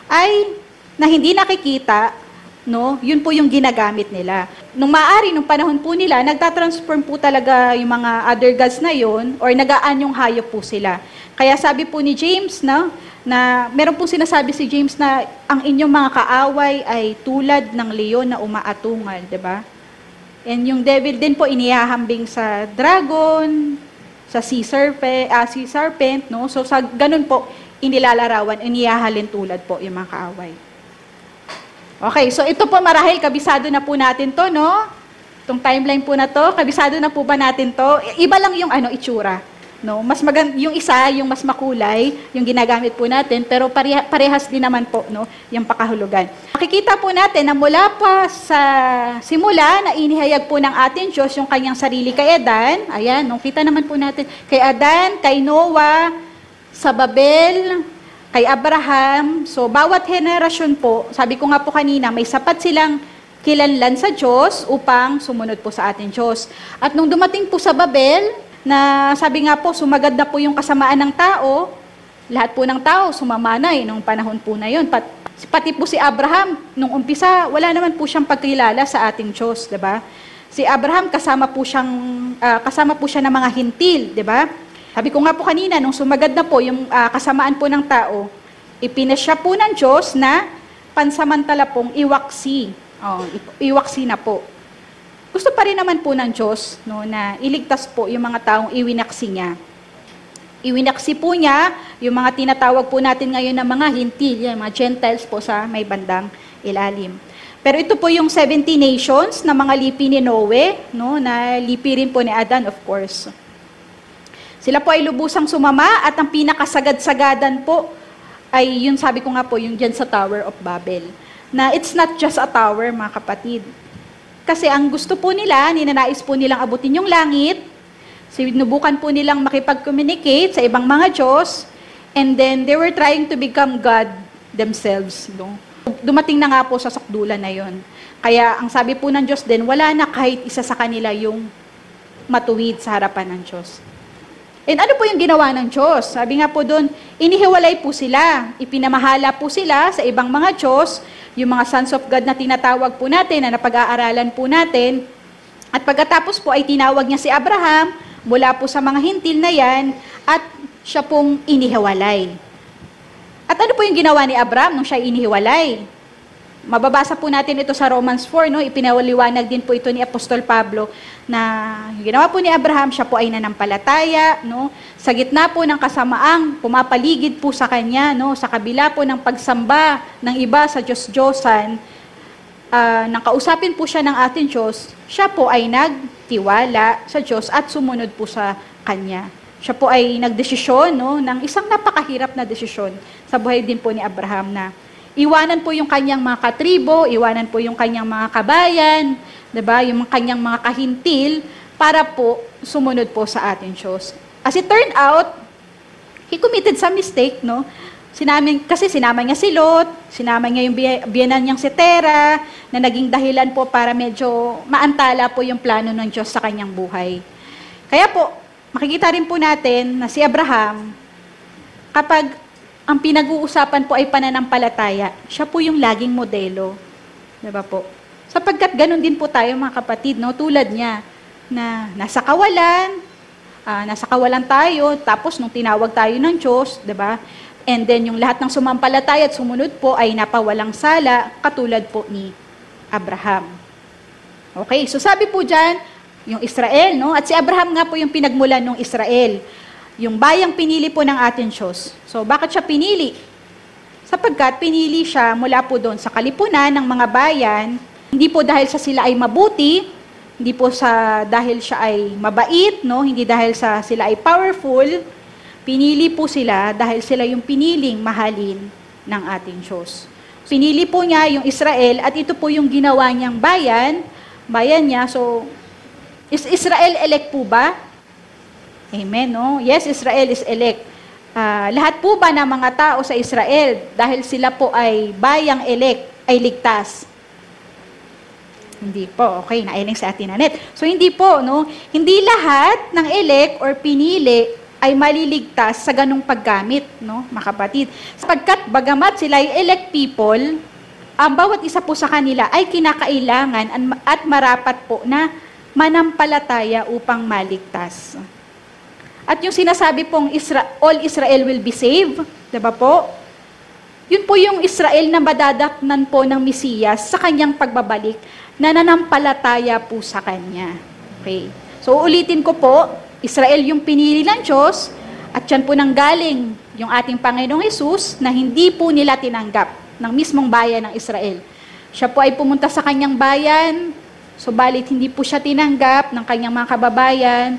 ay na hindi nakikita, no? Yun po yung ginagamit nila. Nung panahon po nila, nagtatransform po talaga yung mga other gods na yun or nagaan yung hayop po sila. Kaya sabi po ni James, no, na meron pong sinasabi si James na ang inyong mga kaaway ay tulad ng leon na umaatungal, di ba? And yung devil din po inihahambing sa dragon, sa sea serpent, no? So sa ganun po inilalarawan, inihahalin tulad po yung mga kaaway. Okay, so ito po marahil kabisado na po natin to, no? Itong timeline po na to, kabisado na po ba natin to? Iba lang yung itsura. No, yung isa, yung mas makulay, yung ginagamit po natin, pero parehas din naman po, no, yung pakahulugan. Makikita po natin na mula pa sa simula na inihayag po ng ating Diyos yung kanyang sarili kay Adan. Ayan, no, kita naman po natin kay Adan, kay Noah, sa Babel, kay Abraham. So, bawat henerasyon po, sabi ko nga po kanina, may sapat silang kilanlan sa Diyos upang sumunod po sa ating Diyos. At nung dumating po sa Babel, na sabi nga po, sumagad na po yung kasamaan ng tao, lahat po ng tao sumamanay nung panahon po na yun. Pati po si Abraham, nung umpisa, wala naman po siyang pagkilala sa ating Diyos, 'di ba? Si Abraham kasama po siya ng mga hintil, 'di ba? Sabi ko nga po kanina, nung sumagad na po yung kasamaan po ng tao, ipinasya po ng Diyos na pansamantala pong iwaksi. Iwaksi na po. Gusto pa rin naman po ng Diyos, no, na iligtas po yung mga taong iwinaksi niya. Iwinaksi po niya yung mga tinatawag po natin ngayon na mga hintil, yung mga Gentiles po sa may bandang ilalim. Pero ito po yung 70 nations na mga lipi ni Noe, no, na lipi rin po ni Adan, of course. Sila po ay lubusang sumama at ang pinakasagad-sagadan po ay yun, sabi ko nga po, yung dyan sa Tower of Babel. Na it's not just a tower, mga kapatid. Kasi ang gusto po nila, ninanais po nilang abutin yung langit, sinubukan po nilang makipag-communicate sa ibang mga Diyos, and then they were trying to become God themselves. No? Dumating na nga po sa sakdulan na yon. Kaya ang sabi po ng Diyos din, wala na kahit isa sa kanila yung matuwid sa harapan ng Diyos. And ano po yung ginawa ng Diyos? Sabi nga po doon, inihiwalay po sila, ipinamahala po sila sa ibang mga Diyos, yung mga sons of God na tinatawag po natin, na napag-aaralan po natin. At pagkatapos po ay tinawag niya si Abraham mula po sa mga hintil na yan at siya pong inihiwalay. At ano po yung ginawa ni Abraham nung siya inihiwalay? Mababasa po natin ito sa Romans 4, no? Ipinaliwanag din po ito ni Apostol Pablo na yung ginawa po ni Abraham, siya po ay nanampalataya, no? Sa gitna po ng kasamaang pumapaligid po sa kanya, no? Sa kabila po ng pagsamba ng iba sa Diyos-Diyosan, nang kausapin po siya ng ating Diyos, siya po ay nagtiwala sa Diyos at sumunod po sa kanya. Siya po ay nagdesisyon, no, ng isang napakahirap na desisyon sa buhay din po ni Abraham na iwanan po yung kanyang mga katribo, iwanan po yung kanyang mga kabayan, 'di ba? Yung kanyang mga kahintil para po sumunod po sa ating Diyos. As it turned out, he committed some mistake, no? Kasi sinama niya si Lot, sinama niya yung biyenan niyang si Tera, na naging dahilan po para medyo maantala po yung plano ng Diyos sa kanyang buhay. Kaya po, makikita rin po natin na si Abraham, kapag ang pinag-uusapan po ay pananampalataya, siya po yung laging modelo. Diba po? Sapagkat ganun din po tayo mga kapatid, no? Tulad niya, na nasa kawalan tayo, tapos nung tinawag tayo ng Diyos, diba? And then yung lahat ng sumampalataya at sumunod po ay napawalang sala, katulad po ni Abraham. Okay, so sabi po dyan, yung Israel, no? At si Abraham nga po yung pinagmulan ng Israel. Yung bayang pinili po ng ating Diyos. So, bakit siya pinili? Sapagkat pinili siya mula po doon sa kalipunan ng mga bayan, hindi po dahil sa sila ay mabuti, hindi po dahil siya ay mabait, no? Hindi dahil sa sila ay powerful, pinili po sila dahil sila yung piniling mahalin ng ating Diyos. Pinili po niya yung Israel at ito po yung ginawa niyang bayan niya. So, is Israel elect po ba? Amen, no? Yes, Israel is elect. Lahat po ba ng mga tao sa Israel, dahil sila po ay bayang elect, ay ligtas? Hindi po. Okay, nailing sa atin, Anet. So, hindi po, no? Hindi lahat ng elect or pinili ay maliligtas sa ganung paggamit, no, mga kapatid. Sapagkat bagamat sila ay elect people, ang bawat isa po sa kanila ay kinakailangan at marapat po na manampalataya upang maligtas. At yung sinasabi pong all Israel will be saved, diba po? Yun po yung Israel na madadatnan po ng Mesiyas sa kanyang pagbabalik na nanampalataya po sa kanya. Okay. So ulitin ko po, Israel yung pinili ng Diyos at yan po nanggaling yung ating Panginoong Hesus na hindi po nila tinanggap ng mismong bayan ng Israel. Siya po ay pumunta sa kanyang bayan, subalit hindi po siya tinanggap ng kanyang mga kababayan.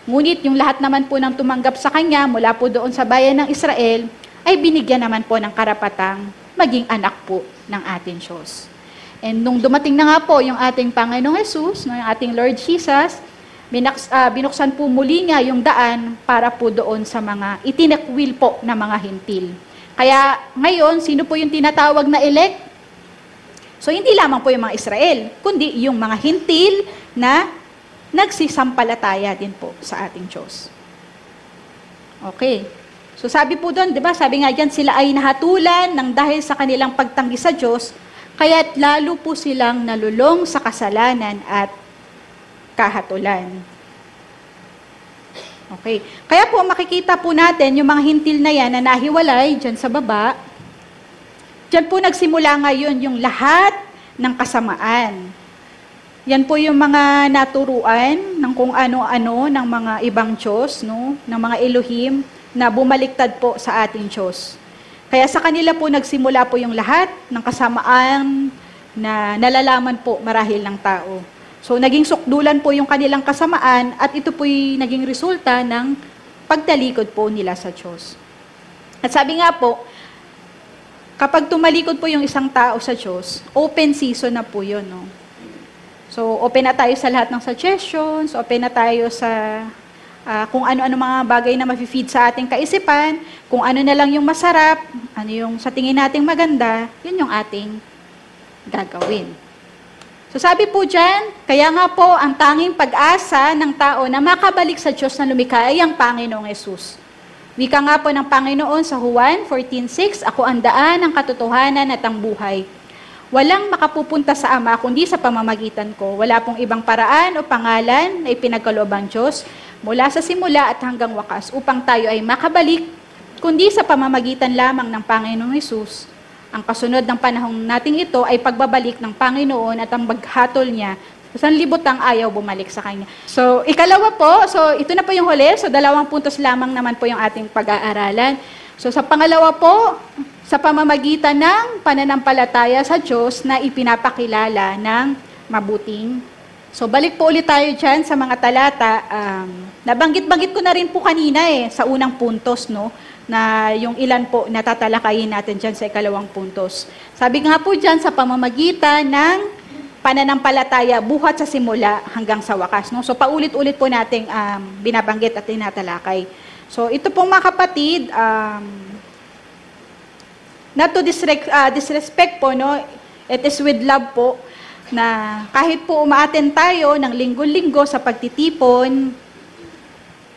Ngunit yung lahat naman po ng tumanggap sa Kanya mula po doon sa bayan ng Israel, ay binigyan naman po ng karapatang maging anak po ng ating Diyos. And nung dumating na nga po yung ating Panginoong Jesus, no, yung ating Lord Jesus, binuksan po muli niya yung daan para po doon sa mga itinakwil po na mga hintil. Kaya ngayon, sino po yung tinatawag na elect? So hindi lamang po yung mga Israel, kundi yung mga hintil na nagsisampalataya din po sa ating Diyos. Okay. So sabi po doon, di ba, sabi nga dyan, sila ay nahatulan ng dahil sa kanilang pagtanggi sa Diyos, kaya't lalo po silang nalulong sa kasalanan at kahatulan. Okay. Kaya po makikita po natin yung mga hintil na yan na nahiwalay dyan sa baba. Dyan po nagsimula ngayon yung lahat ng kasamaan. Yan po yung mga naturuan ng kung ano-ano ng mga ibang Diyos, no? Ng mga Elohim na bumaliktad po sa ating Diyos. Kaya sa kanila po nagsimula po yung lahat ng kasamaan na nalalaman po marahil ng tao. So naging sukdulan po yung kanilang kasamaan at ito po'y naging resulta ng pagtalikod po nila sa Diyos. At sabi nga po, kapag tumalikod po yung isang tao sa Diyos, open season na po yun, no? So open na tayo sa lahat ng suggestions, open na tayo sa kung ano-ano mga bagay na mafe-feed sa ating kaisipan, kung ano na lang yung masarap, ano yung sa tingin nating maganda, yun yung ating gagawin. So sabi po dyan, kaya nga po ang tanging pag-asa ng tao na makabalik sa Diyos na lumikha ay ang Panginoong Yesus. Wika nga po ng Panginoon sa Juan 14:6, ako ang daan, ang katotohanan at ang buhay. Walang makapupunta sa Ama kundi sa pamamagitan ko. Wala pong ibang paraan o pangalan na ipinagkaloob ang Diyos mula sa simula at hanggang wakas upang tayo ay makabalik kundi sa pamamagitan lamang ng Panginoong Hesus. Ang kasunod ng panahong nating ito ay pagbabalik ng Panginoon at ang maghatol niya sa sanlibutan ayaw bumalik sa Kanya. So, ikalawa po, so ito na po yung huli. So, 2 puntos lamang naman po yung ating pag-aaralan. So, sa pangalawa po, sa pamamagitan ng pananampalataya sa Diyos na ipinapakilala ng mabuting. So, balik po ulit tayo dyan sa mga talata. Nabanggit-banggit ko na rin po kanina sa unang puntos, no? Na yung ilan po natatalakayin natin dyan sa ikalawang puntos. Sabi nga po dyan, sa pamamagitan ng pananampalataya, buhat sa simula hanggang sa wakas. No? So, paulit-ulit po nating binabanggit at tinatalakay. So, ito pong mga kapatid, not to disrespect po, no? It is with love po, na kahit po umaattend tayo ng linggo-linggo sa pagtitipon,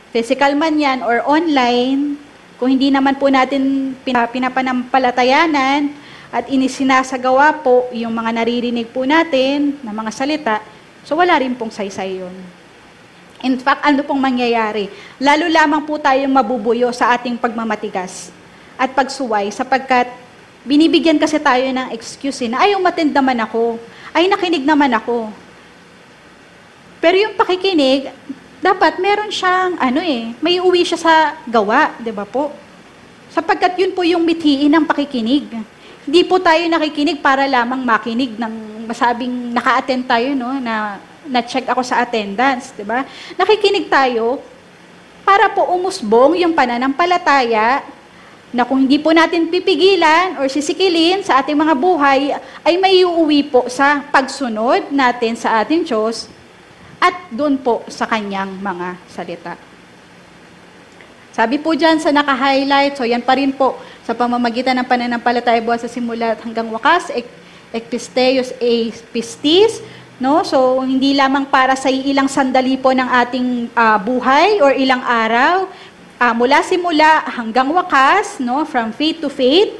physical man yan or online, kung hindi naman po natin pinapanampalatayanan at inisinasagawa po yung mga naririnig po natin na mga salita, so wala rin pong saysay yun. In fact, ano pong mangyayari? Lalo lamang po tayong mabubuyo sa ating pagmamatigas at pagsuway sapagkat binibigyan kasi tayo ng excuse na ayaw matend naman ako, ay nakinig naman ako. Pero yung pakikinig, dapat meron siyang, may uwi siya sa gawa, di ba po? Sapagkat yun po yung mithiin ng pakikinig. Hindi po tayo nakikinig para lamang makinig ng masabing naka-attend tayo, no, na-check ako sa attendance, di ba? Nakikinig tayo para po umusbong yung pananampalataya na kung hindi po natin pipigilan or sisikilin sa ating mga buhay, ay may uuwi po sa pagsunod natin sa ating Diyos at doon po sa Kanyang mga salita. Sabi po dyan sa naka-highlight, so yan pa rin po, sa pamamagitan ng pananampalataya buhat sa simula at hanggang wakas, ekpisteos e pistis, no? So, hindi lamang para sa ilang sandali po ng ating buhay or ilang araw, mula simula hanggang wakas, no? From faith to faith,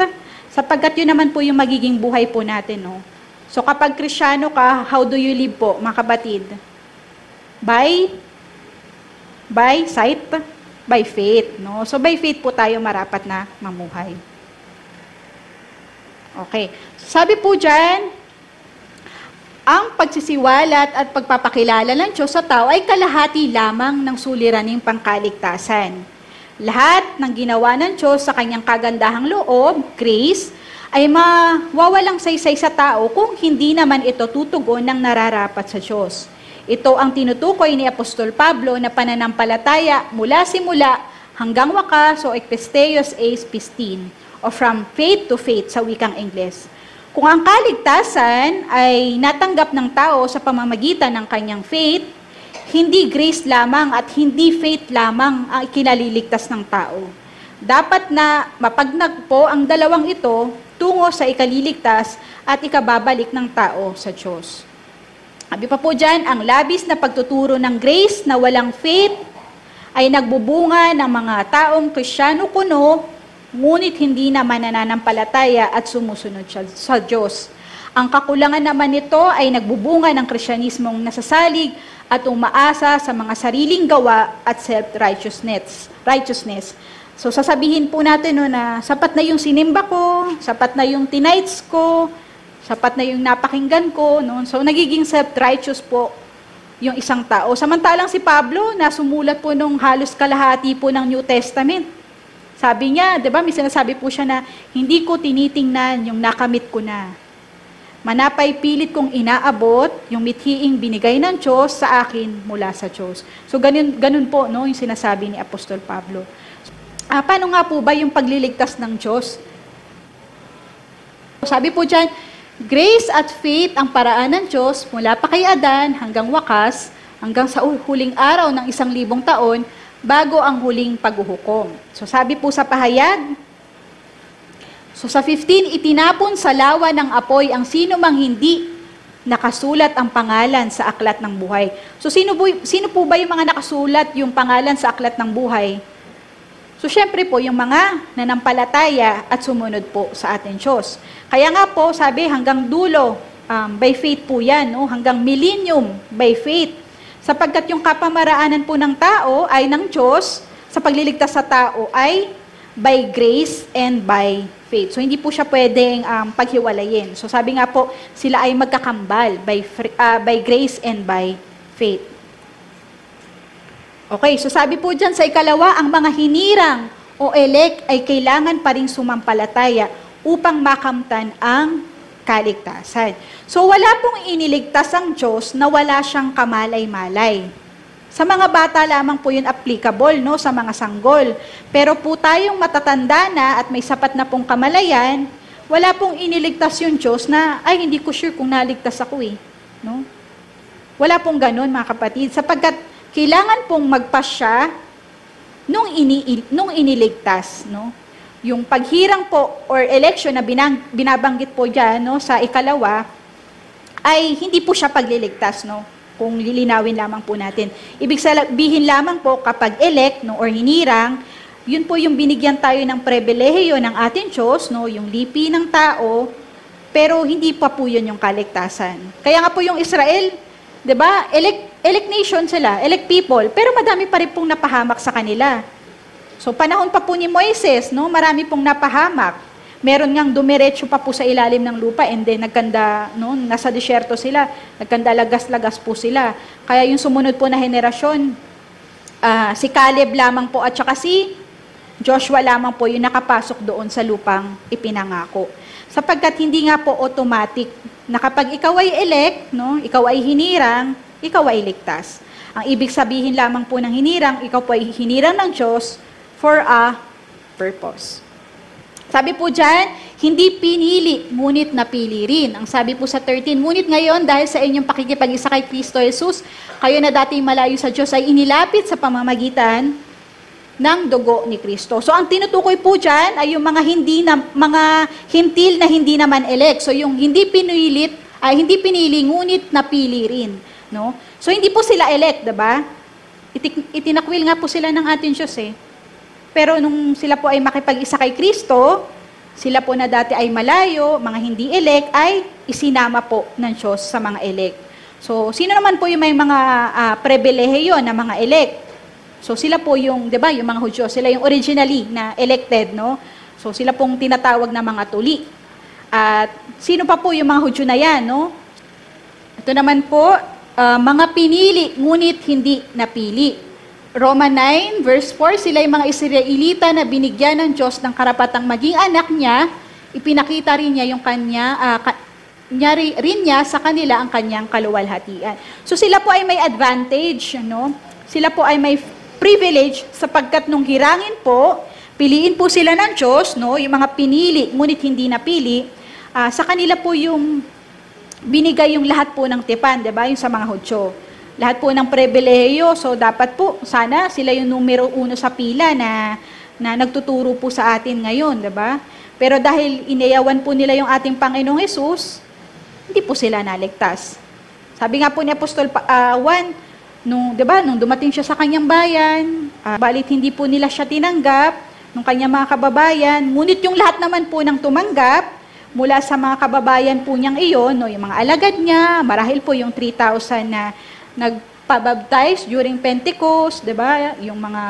sapagkat yun naman po yung magiging buhay po natin, no? So, kapag Kristyano ka, how do you live po, mga kapatid? By sight, by faith, no? So, by faith po tayo marapat na mamuhay. Okay. Sabi po dyan, ang pagsisiwalat at pagpapakilala ng Diyos sa tao ay kalahati lamang ng suliraning pangkaligtasan. Lahat ng ginawa ng Diyos sa kanyang kagandahang loob, grace, ay mawawalang saysay sa tao kung hindi naman ito tutugon ng nararapat sa Diyos. Ito ang tinutukoy ni Apostol Pablo na pananampalataya mula simula hanggang wakas o ekpisteos eis pistin o from faith to faith sa wikang Ingles. Kung ang kaligtasan ay natanggap ng tao sa pamamagitan ng kanyang faith, hindi grace lamang at hindi faith lamang ang ikinaliligtas ng tao. Dapat na mapagnagpo ang dalawang ito tungo sa ikaliligtas at ikababalik ng tao sa Diyos. Sabi pa po dyan, ang labis na pagtuturo ng grace na walang faith ay nagbubunga ng mga taong Kristyano kuno, ngunit hindi naman nananampalataya at sumusunod sa Diyos. Ang kakulangan naman nito ay nagbubunga ng Kristyanismong nasasalig at umaasa sa mga sariling gawa at self-righteousness. So sasabihin po natin na sapat na yung sinimba ko, sapat na yung tinights ko, sapat na yung napakinggan ko. No? So nagiging self-righteous po yung isang tao. Samantalang si Pablo, nasumulat po nung halos kalahati po ng New Testament. Sabi niya, di ba, may sinasabi po siya na, hindi ko tinitingnan yung nakamit ko na. Manapay pilit kong inaabot yung mithiing binigay ng Diyos sa akin mula sa Diyos. So ganun po no, yung sinasabi ni Apostol Pablo. Paano nga po ba yung pagliligtas ng Diyos? Sabi po dyan, grace at faith ang paraan ng Diyos mula pa kay Adan hanggang wakas, hanggang sa huling araw ng 1,000 taon, bago ang huling paghuhukom. So sabi po sa pahayag, so sa 15, itinapon sa lawa ng apoy ang sino mang hindi nakasulat ang pangalan sa aklat ng buhay. So sino po ba yung mga nakasulat yung pangalan sa aklat ng buhay? So, syempre po, yung mga nanampalataya at sumunod po sa ating Diyos. Kaya nga po, sabi, hanggang dulo, by faith po yan, no? Hanggang millennium, by faith. Sapagkat yung kapamaraanan po ng tao ay ng Diyos, sa pagliligtas sa tao ay by grace and by faith. So, hindi po siya pwedeng paghiwalayin. So, sabi nga po, sila ay magkakambal by grace and by faith. Okay, so sabi po dyan sa ikalawa, ang mga hinirang o elect ay kailangan pa rin sumampalataya upang makamtan ang kaligtasan. So wala pong iniligtas ang Diyos na wala siyang kamalay-malay. Sa mga bata lamang po yun applicable, no, sa mga sanggol. Pero po tayong matatanda na at may sapat na pong kamalayan, wala pong iniligtas yung Diyos na, ay hindi ko sure kung naligtas ako no? Wala pong ganun mga kapatid, sapagkat kailangan pong magpasya nung iniligtas, no? Yung paghirang po or election na binabanggit po diyan, no, sa ikalawa ay hindi po siya pagliligtas, no? Kung lilinawin lamang po natin. Ibig sabihin lamang po kapag elect, no, or hinirang, yun po yung binigyan tayo ng pribilehiyo ng ating Diyos, no, yung lipi ng tao, pero hindi pa po yun yung kaligtasan. Kaya nga po yung Israel, 'di ba? Elect nation sila, elect people, pero madami pa rin pong napahamak sa kanila. So panahon pa po ni Moises, no, marami pong napahamak. Meron ngang dumiretso pa po sa ilalim ng lupa and then nagkanda, no, nasa disyerto sila, nagkanda lagas-lagas po sila. Kaya yung sumunod po na henerasyon, si Caleb lamang po at saka si Joshua lamang po yung nakapasok doon sa lupang ipinangako. Sapagkat hindi nga po automatic na kapag ikaw ay elect, no, ikaw ay hinirang, ikaw ay ligtas. Ang ibig sabihin lamang po ng hinirang, ikaw po ay hinirang ng Diyos for a purpose. Sabi po dyan, hindi pinili, ngunit napili rin. Ang sabi po sa 13, ngunit ngayon, dahil sa inyong pakikipag-isa kay Kristo Jesus, kayo na dating malayo sa Diyos ay inilapit sa pamamagitan ng dugo ni Kristo. So, ang tinutukoy po dyan ay yung mga hintil na hindi naman elect. So, yung hindi pinili, ngunit napili rin. No? So, hindi po sila elect, diba? Itinakwil nga po sila ng ating Diyos Pero nung sila po ay makipag-isa kay Kristo, sila po na dati ay malayo, mga hindi elect, ay isinama po ng Diyos sa mga elect. So, sino naman po yung may mga pribilehiyo na mga elect? So, sila po yung, di ba, yung mga Hudyo, sila yung originally na elected, no? So, sila pong tinatawag na mga tuli. At sino pa po yung mga Hudyo na yan, no? Ito naman po, mga pinili, ngunit hindi napili. Roma 9, verse 4, sila yung mga Israelita na binigyan ng Diyos ng karapatang maging anak niya, ipinakita rin niya yung rin niya sa kanila ang kanyang kaluwalhatian. So sila po ay may advantage, no? Sila po ay may privilege sapagkat nung hirangin po, piliin po sila ng Diyos, no? Yung mga pinili, ngunit hindi napili, sa kanila po yung binigay yung lahat po ng tipan, di ba? Yung sa mga Hudyo. Lahat po ng pribilehiyo, so dapat po, sana sila yung numero 1 sa pila na nagtuturo po sa atin ngayon, di ba? Pero dahil inayawan po nila yung ating Panginoong Hesus, hindi po sila naligtas. Sabi nga po ni Apostol Juan, nung dumating siya sa kanyang bayan, balit hindi po nila siya tinanggap, nung kanyang mga kababayan, ngunit yung lahat naman po ng tumanggap, mula sa mga kababayan po niyang iyon, no, yung mga alagad niya, marahil po yung 3,000 na nagpabaptize during Pentecost, 'di ba? Yung mga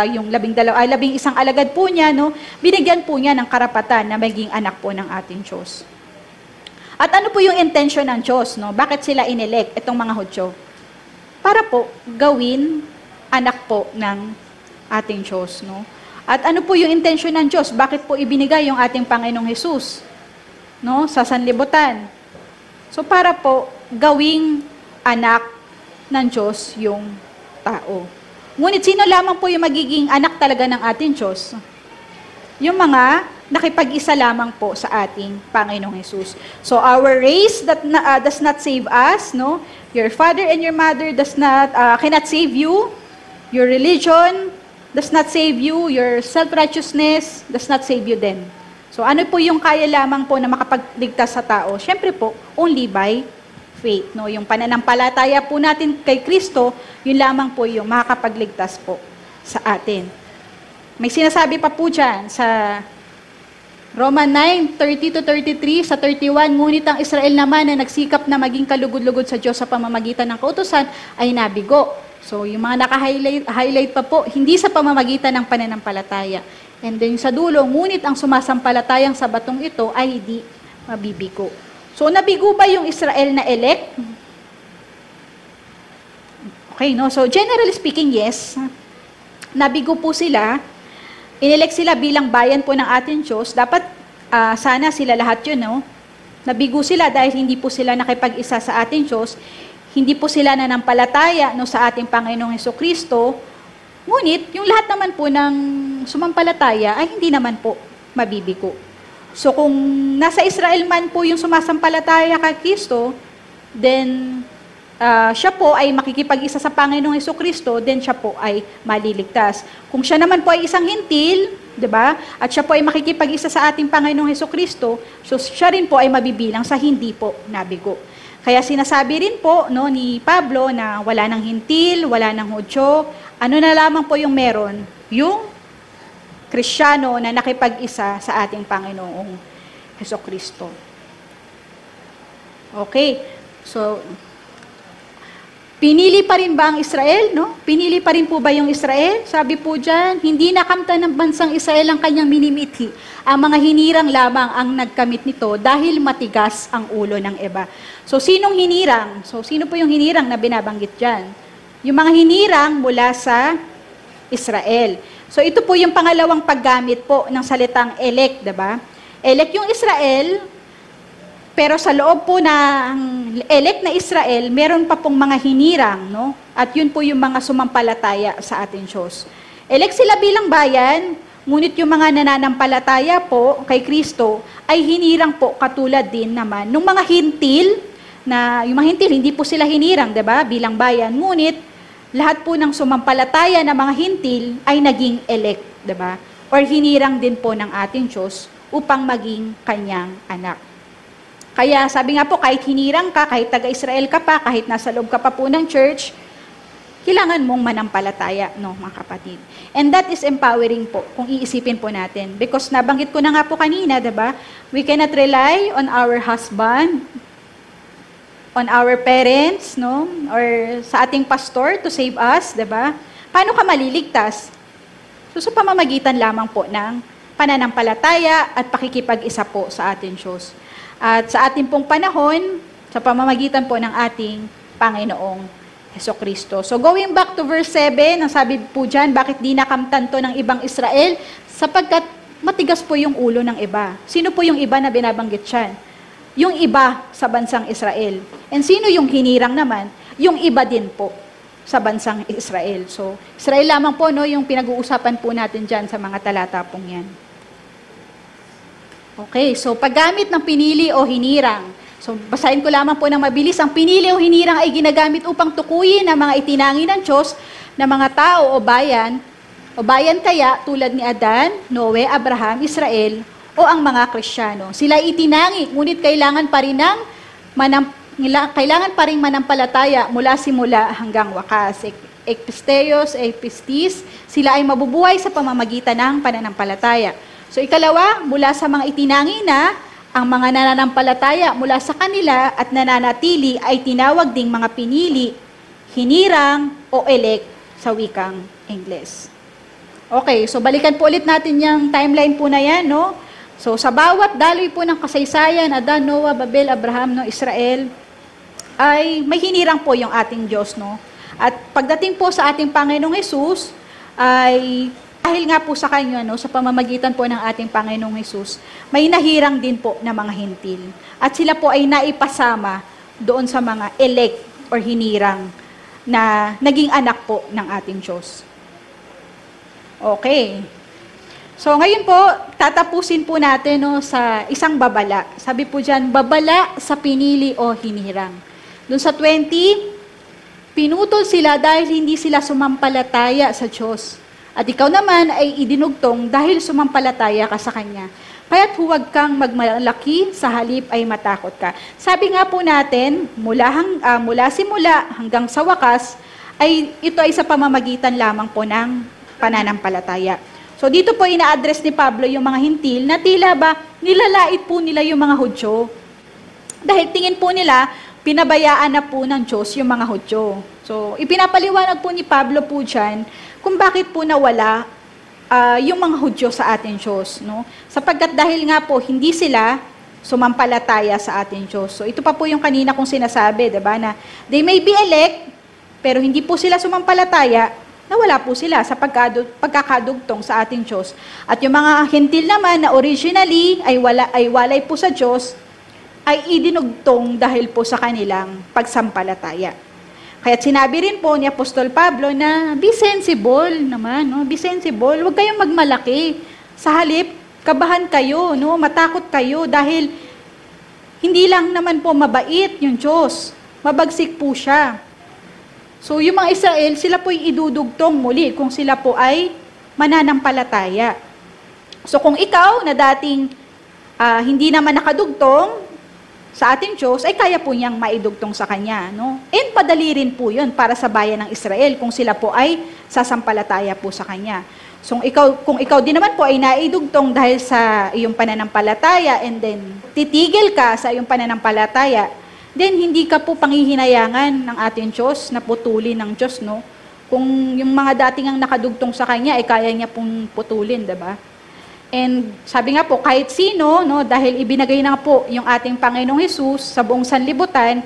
yung 11 alagad po niya, no, binigyan po niya ng karapatan na maging anak po ng ating Diyos. At ano po yung intention ng Diyos, no? Bakit sila inelect itong mga Hudyo? Para po gawin anak po ng ating Diyos, no? At ano po yung intention ng Diyos? Bakit po ibinigay yung ating Panginoong Hesus, no, sa sanlibutan? So para po gawing anak ng Diyos yung tao. Ngunit sino lamang po yung magiging anak talaga ng ating Diyos? Yung mga nakipag-isa lamang po sa ating Panginoong Hesus. So our race does not save us, no? Your father and your mother cannot save you. Your religion does not save you. Your self-righteousness does not save you then. So ano po yung kaya lamang po na makapagligtas sa tao? Siyempre po, only by faith, no? Yung pananampalataya po natin kay Kristo, yun lamang po yung makakapagligtas po sa atin. May sinasabi pa po dyan sa Roman 9:30-33, sa 31, ngunit ang Israel naman na nagsikap na maging kalugod-lugod sa Diyos sa pamamagitan ng kautusan ay nabigo. So, yung mga naka-highlight pa po, hindi sa pamamagitan ng pananampalataya. And then sa dulo, ngunit ang sumasampalatayang sa batong ito ay hindi mabibigo. So, nabigo ba yung Israel na elect? Okay, no? So, generally speaking, yes. Nabigo po sila. Inelect sila bilang bayan po ng ating Diyos. Dapat sana sila lahat yun, no? Nabigo sila dahil hindi po sila nakipag-isa sa ating Diyos. Hindi po sila nanampalataya, no, sa ating Panginoong Hesukristo. Ngunit, yung lahat naman po ng sumampalataya ay hindi naman po mabibigo. So kung nasa Israel man po yung sumasampalataya kay Kristo, then siya po ay makikipag-isa sa Panginoong Hesukristo, then siya po ay maliligtas. Kung siya naman po ay isang hintil, 'di ba? At siya po ay makikipag-isa sa ating Panginoong Hesukristo, so siya rin po ay mabibilang sa hindi po nabigo. Kaya sinasabi rin po, no, ni Pablo na wala nang hintil, wala nang Hudyo, ano na lamang po yung meron? Yung Kristiyano na nakipag-isa sa ating Panginoong Hesukristo. Okay. So, pinili pa rin ba ang Israel, no? Pinili pa rin po ba yung Israel? Sabi po dyan, hindi nakamtan ng bansang Israel ang kanyang minimithi. Ang mga hinirang lamang ang nagkamit nito dahil matigas ang ulo ng iba. So, sinong hinirang? So, sino po yung hinirang na binabanggit dyan? Yung mga hinirang mula sa Israel. So, ito po yung pangalawang paggamit po ng salitang elect, diba? Elect yung Israel, pero sa loob po ng elect na Israel, meron pa pong mga hinirang, no? At yun po yung mga sumampalataya sa ating Diyos. Elect sila bilang bayan, ngunit yung mga nananampalataya po kay Kristo ay hinirang po katulad din naman ng mga hintil, na yung mga hintil, hindi po sila hinirang, diba? Bilang bayan, ngunit lahat po ng sumampalataya na mga hintil ay naging elect, diba? Or hinirang din po ng ating Diyos upang maging kanyang anak. Kaya sabi nga po, kahit hinirang ka, kahit taga-Israel ka pa, kahit nasa loob ka pa po ng church, kailangan mong manampalataya, no, mga kapatid. And that is empowering po, kung iisipin po natin. Because nabanggit ko na nga po kanina, diba? We cannot rely on our husband, on our parents, no, or sa ating pastor to save us, diba? Paano ka maliligtas? So, sa pamamagitan lamang po ng pananampalataya at pakikipag-isa po sa ating Diyos. At sa ating pong panahon, sa pamamagitan po ng ating Panginoong Hesukristo. So going back to verse 7, ang sabi po dyan, bakit di nakamtan to ng ibang Israel? Sapagkat matigas po yung ulo ng iba. Sino po yung iba na binabanggit dyan? yung iba sa bansang Israel. And sino yung hinirang naman? Yung iba din po sa bansang Israel. So, Israel lamang po, no, yung pinag-uusapan po natin dyan sa mga talata pong yan. Okay, so paggamit ng pinili o hinirang. So, basahin ko lamang po ng mabilis. Ang pinili o hinirang ay ginagamit upang tukuyin ang mga itinangi ng Diyos na mga tao o bayan kaya tulad ni Adan, Noe, Abraham, Israel, o ang mga Kristiyano. Sila itinangi, ngunit kailangan pa rin manampalataya mula simula hanggang wakas. Episteos, epistis, sila ay mabubuhay sa pamamagitan ng pananampalataya. So ikalawa, mula sa mga itinangi na, ang mga nananampalataya mula sa kanila at nananatili ay tinawag ding mga pinili, hinirang o elect sa wikang Ingles. Okay, so balikan po ulit natin yung timeline po na yan, no? So sa bawat daloy po ng kasaysayan, Adan, Noah, Babel, Abraham, no, Israel, ay may hinirang po yung ating Diyos, no? At pagdating po sa ating Panginoong Hesus, ay dahil nga po sa Kanya, no, sa pamamagitan po ng ating Panginoong Hesus, may nahirang din po na mga hintil. At sila po ay naipasama doon sa mga elect or hinirang na naging anak po ng ating Diyos. Okay. So ngayon po, tatapusin po natin, no, sa isang babala. Sabi po dyan, babala sa pinili o hinirang. Doon sa 20, pinutol sila dahil hindi sila sumampalataya sa Diyos. At ikaw naman ay idinugtong dahil sumampalataya ka sa Kanya. Kaya't huwag kang magmalaki, sa halip ay matakot ka. Sabi nga po natin, mula simula hanggang sa wakas, ito ay sa pamamagitan lamang po ng pananampalataya. So dito po ina-address ni Pablo yung mga hintil na tila ba nilalait po nila yung mga Hudyo. Dahil tingin po nila, pinabayaan na po ng Diyos yung mga Hudyo. So ipinapaliwanag po ni Pablo po dyan kung bakit po nawala yung mga Hudyo sa ating Diyos. No? Sapagkat dahil nga po hindi sila sumampalataya sa ating Diyos. So ito pa po yung kanina kong sinasabi, diba, na they may be elect, pero hindi po sila sumampalataya, nawala po sila sa pagkakadugtong sa ating Diyos. At yung mga hintil naman na originally ay walay po sa Diyos, ay idinugtong dahil po sa kanilang pagsampalataya. Kaya't sinabi rin po ni Apostol Pablo na be sensible naman, no? Be sensible, huwag kayong magmalaki. Sa halip, kabahan kayo, no? Matakot kayo dahil hindi lang naman po mabait yung Diyos, mabagsik po siya. So yung mga Israel, sila po'y idudugtong muli kung sila po ay mananampalataya. So kung ikaw na dating hindi naman nakadugtong sa ating Diyos, ay kaya po niyang maidugtong sa Kanya. No? And padali rin po yun para sa bayan ng Israel kung sila po ay sasampalataya po sa Kanya. So kung ikaw din naman po ay naidugtong dahil sa iyong pananampalataya and then titigil ka sa iyong pananampalataya, then hindi ka po panghihinayangan ng ating Diyos na putulin ng Diyos. No? Kung yung mga dating ang nakadugtong sa Kanya, ay kaya niya pong putulin, diba? And sabi nga po, kahit sino, no, dahil ibinagay na po yung ating Panginoong Hesus sa buong sanlibutan,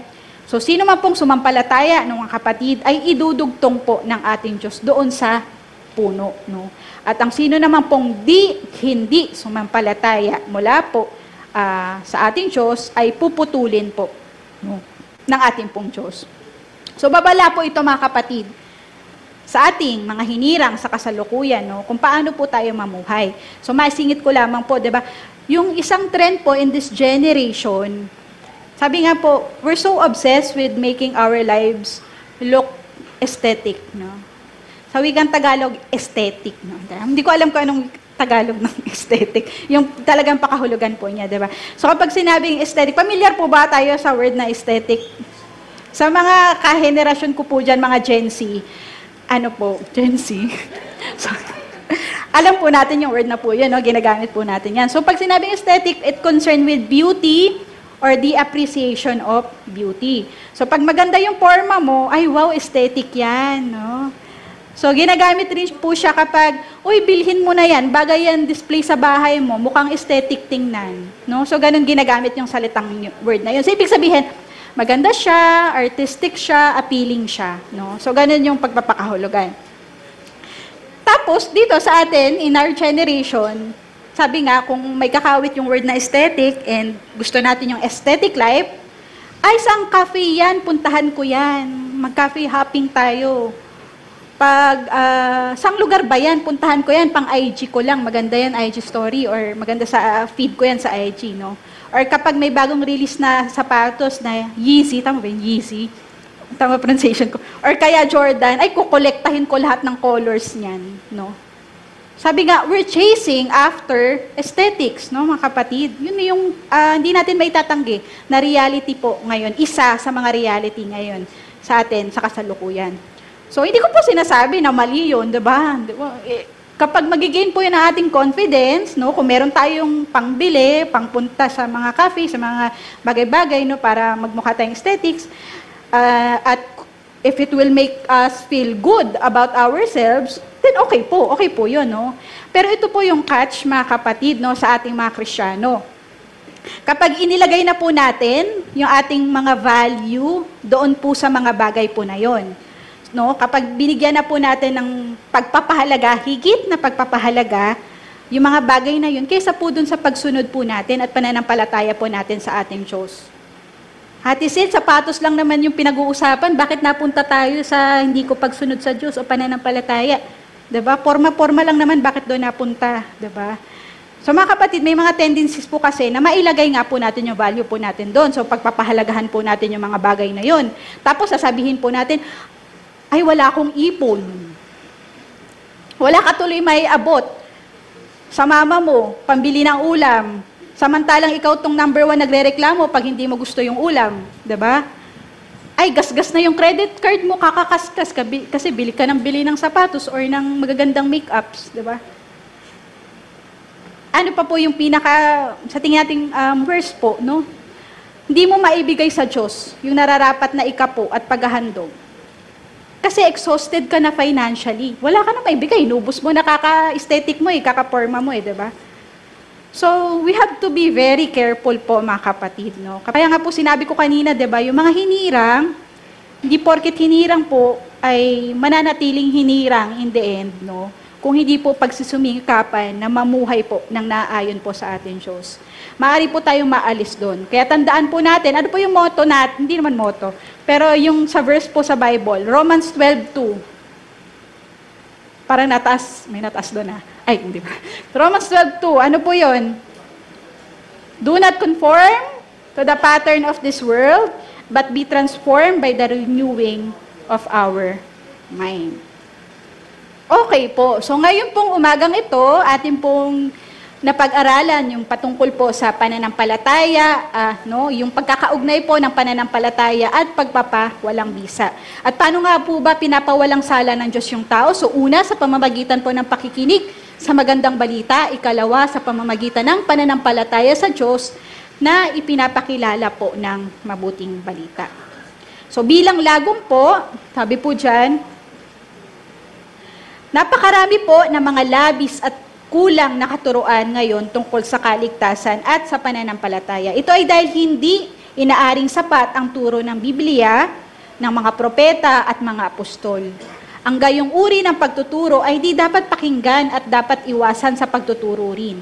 so sino man pong sumampalataya ng mga kapatid, ay idudugtong po ng ating Diyos doon sa puno. No? At ang sino naman pong hindi sumampalataya mula po sa ating Diyos, ay puputulin po, no, ng ating pong Diyos. So babala po ito mga kapatid, sa ating mga hinirang sa kasalukuyan, no, kung paano po tayo mamuhay. So masingit ko lamang po, 'di ba? Yung isang trend po in this generation, sabi nga po, we're so obsessed with making our lives look aesthetic, no. Sa wikang Tagalog, aesthetic, no. Hindi ko alam kung anong Tagalog ng aesthetic. Yung talagang pakahulugan po niya, 'di ba? So kapag sinabing aesthetic, familiar po ba tayo sa word na aesthetic? Sa mga kahenerasyon ko po diyan, mga Gen Z, Gen Z. So, alam po natin yung word na po yun, no? Ginagamit po natin yan. So, pag sinabing aesthetic, it concerned with beauty or the appreciation of beauty. So, pag maganda yung forma mo, ay wow, aesthetic yan, no? So, ginagamit rin po siya kapag, bilhin mo na yan, bagay yan display sa bahay mo, mukhang aesthetic tingnan, no? So, ganun ginagamit yung salitang word na yun. So, ibig sabihin, maganda siya, artistic siya, appealing siya, no? So, ganun yung pagpapakahulugan. Tapos, dito sa atin, in our generation, Sabi nga, kung may kakawit yung word na aesthetic and gusto natin yung aesthetic life, ay, sang cafe yan, puntahan ko yan. Mag-cafe hopping tayo. Sang lugar ba yan, puntahan ko yan, pang IG ko lang, maganda yan, IG story, or maganda sa feed ko yan sa IG, no? Or kapag may bagong release na sapatos na Yeezy, tama ba yun? Yeezy? Tama pronunciation ko. Or kaya Jordan, ay, kukolektahin ko lahat ng colors niyan, no? Sabi nga, we're chasing after aesthetics, no, mga kapatid. Yun yung hindi natin maitatanggi na reality po ngayon. Isa sa mga reality ngayon sa atin, sa kasalukuyan. So, hindi ko po sinasabi na mali yun, diba? Kapag magigain po yun ang ating confidence, no, kung meron tayong pangbili, pangpunta sa mga cafe, sa mga bagay-bagay, no, para magmukha tayong aesthetics, at if it will make us feel good about ourselves, then okay po yun, no? Pero ito po yung catch, mga kapatid, no, sa ating mga Kristiyano. Kapag inilagay na po natin yung ating mga value doon po sa mga bagay po na yon, no? Kapag binigyan na po natin ng pagpapahalaga, higit na pagpapahalaga, yung mga bagay na yun, kaysa po dun sa pagsunod po natin at pananampalataya po natin sa ating Diyos. Hati Sid, sapatos lang naman yung pinag-uusapan, bakit napunta tayo sa hindi ko pagsunod sa Diyos o pananampalataya? Diba? Forma-forma lang naman, bakit doon napunta? Diba? So mga kapatid, may mga tendencies po kasi na mailagay nga po natin yung value po natin doon. So pagpapahalagahan po natin yung mga bagay na yon. Tapos sasabihin po natin, ay wala akong ipon. Wala ka tuloy may abot sa mama mo, pambili ng ulam. Samantalang ikaw tong number 1 nagrereklamo pag hindi mo gusto yung ulam. Diba? Ay, gasgas na yung credit card mo, kakakaskas kasi bili ka ng sapatos or ng magagandang make-ups, di ba? Ano pa po yung sa tingin nating verse po, no? Hindi mo maibigay sa Diyos yung nararapat na ikapo at paghahandog. Kasi exhausted ka na financially. Wala ka na maibigay, inubos mo na kaka-aesthetic mo kaka-forma mo di ba? So, we have to be very careful po, mga kapatid, no? Kaya nga po sinabi ko kanina, 'di ba, yung mga hinirang, hindi porket hinirang po ay mananatiling hinirang in the end, no? Kung hindi po pagsusumikapan na mamuhay po ng naayon po sa ating Diyos. Maaari po tayong maalis doon. Kaya tandaan po natin, ano po yung motto natin? Hindi naman motto, pero yung sa verse po sa Bible, Romans 12:2. Parang may nataas doon Ay, hindi ba? Romans 12:2, ano po yun? Do not conform to the pattern of this world, but be transformed by the renewing of our mind. Okay po. So ngayon pong umagang ito, atin pong napag-aralan yung patungkol po sa pananampalataya, yung pagkakaugnay po ng pananampalataya at pagpapawalang bisa. At paano nga po ba pinapawalang sala ng Diyos yung tao? So una, sa pamamagitan po ng pakikinig sa magandang balita, ikalawa, sa pamamagitan ng pananampalataya sa Diyos na ipinapakilala po ng mabuting balita. So bilang lagom po, sabi po dyan, napakarami po ng mga labis at kulang na katuruan ngayon tungkol sa kaligtasan at sa pananampalataya. Ito ay dahil hindi inaaring sapat ang turo ng Biblia, ng mga propeta at mga apostol. Ang gayong uri ng pagtuturo ay di dapat pakinggan at dapat iwasan sa pagtuturo rin.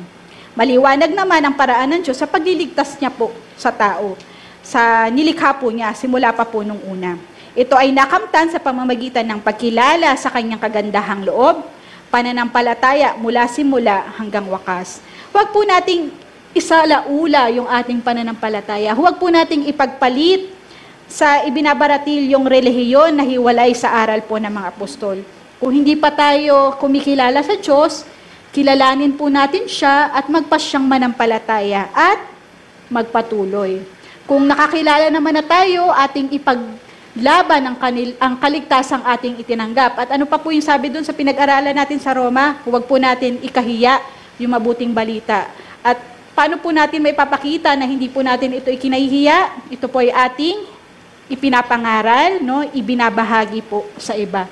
Maliwanag naman ang paraan ng Diyos sa pagliligtas niya po sa tao, sa nilikha po niya simula pa po nung una. Ito ay nakamtan sa pamamagitan ng pagkilala sa kanyang kagandahang loob, pananampalataya mula simula hanggang wakas. Huwag po nating isalaula yung ating pananampalataya. Huwag po nating ipagpalit sa ibinabaratilyong relihiyon na hiwalay sa aral po ng mga apostol. Kung hindi pa tayo kumikilala sa Diyos, kilalanin po natin siya at magpasyang manampalataya at magpatuloy. Kung nakakilala naman na tayo, ating ipaglaban ang kaligtasang ating itinanggap. At ano pa po yung sabi doon sa pinag-aralan natin sa Roma? Huwag po natin ikahiya yung mabuting balita. At paano po natin may papakita na hindi po natin ito ikinahihiya? Ito po ay ating ipinapangaral, no? Ibinabahagi po sa iba.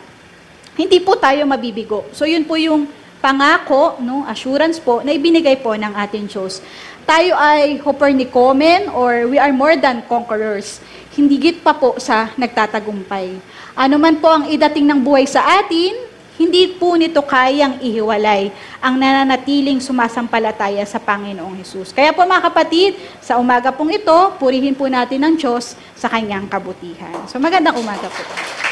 Hindi po tayo mabibigo. So yun po yung pangako, no? Assurance po na ibinigay po ng ating Diyos. Tayo ay Copernicomen or we are more than conquerors. Hindi git pa po sa nagtatagumpay. Ano man po ang idating ng buhay sa atin, Hindi po nito kayang ihiwalay ang nananatiling sumasampalataya sa Panginoong Hesus. Kaya po mga kapatid, sa umaga pong ito, purihin po natin ang Diyos sa kanyang kabutihan. So magandang umaga po.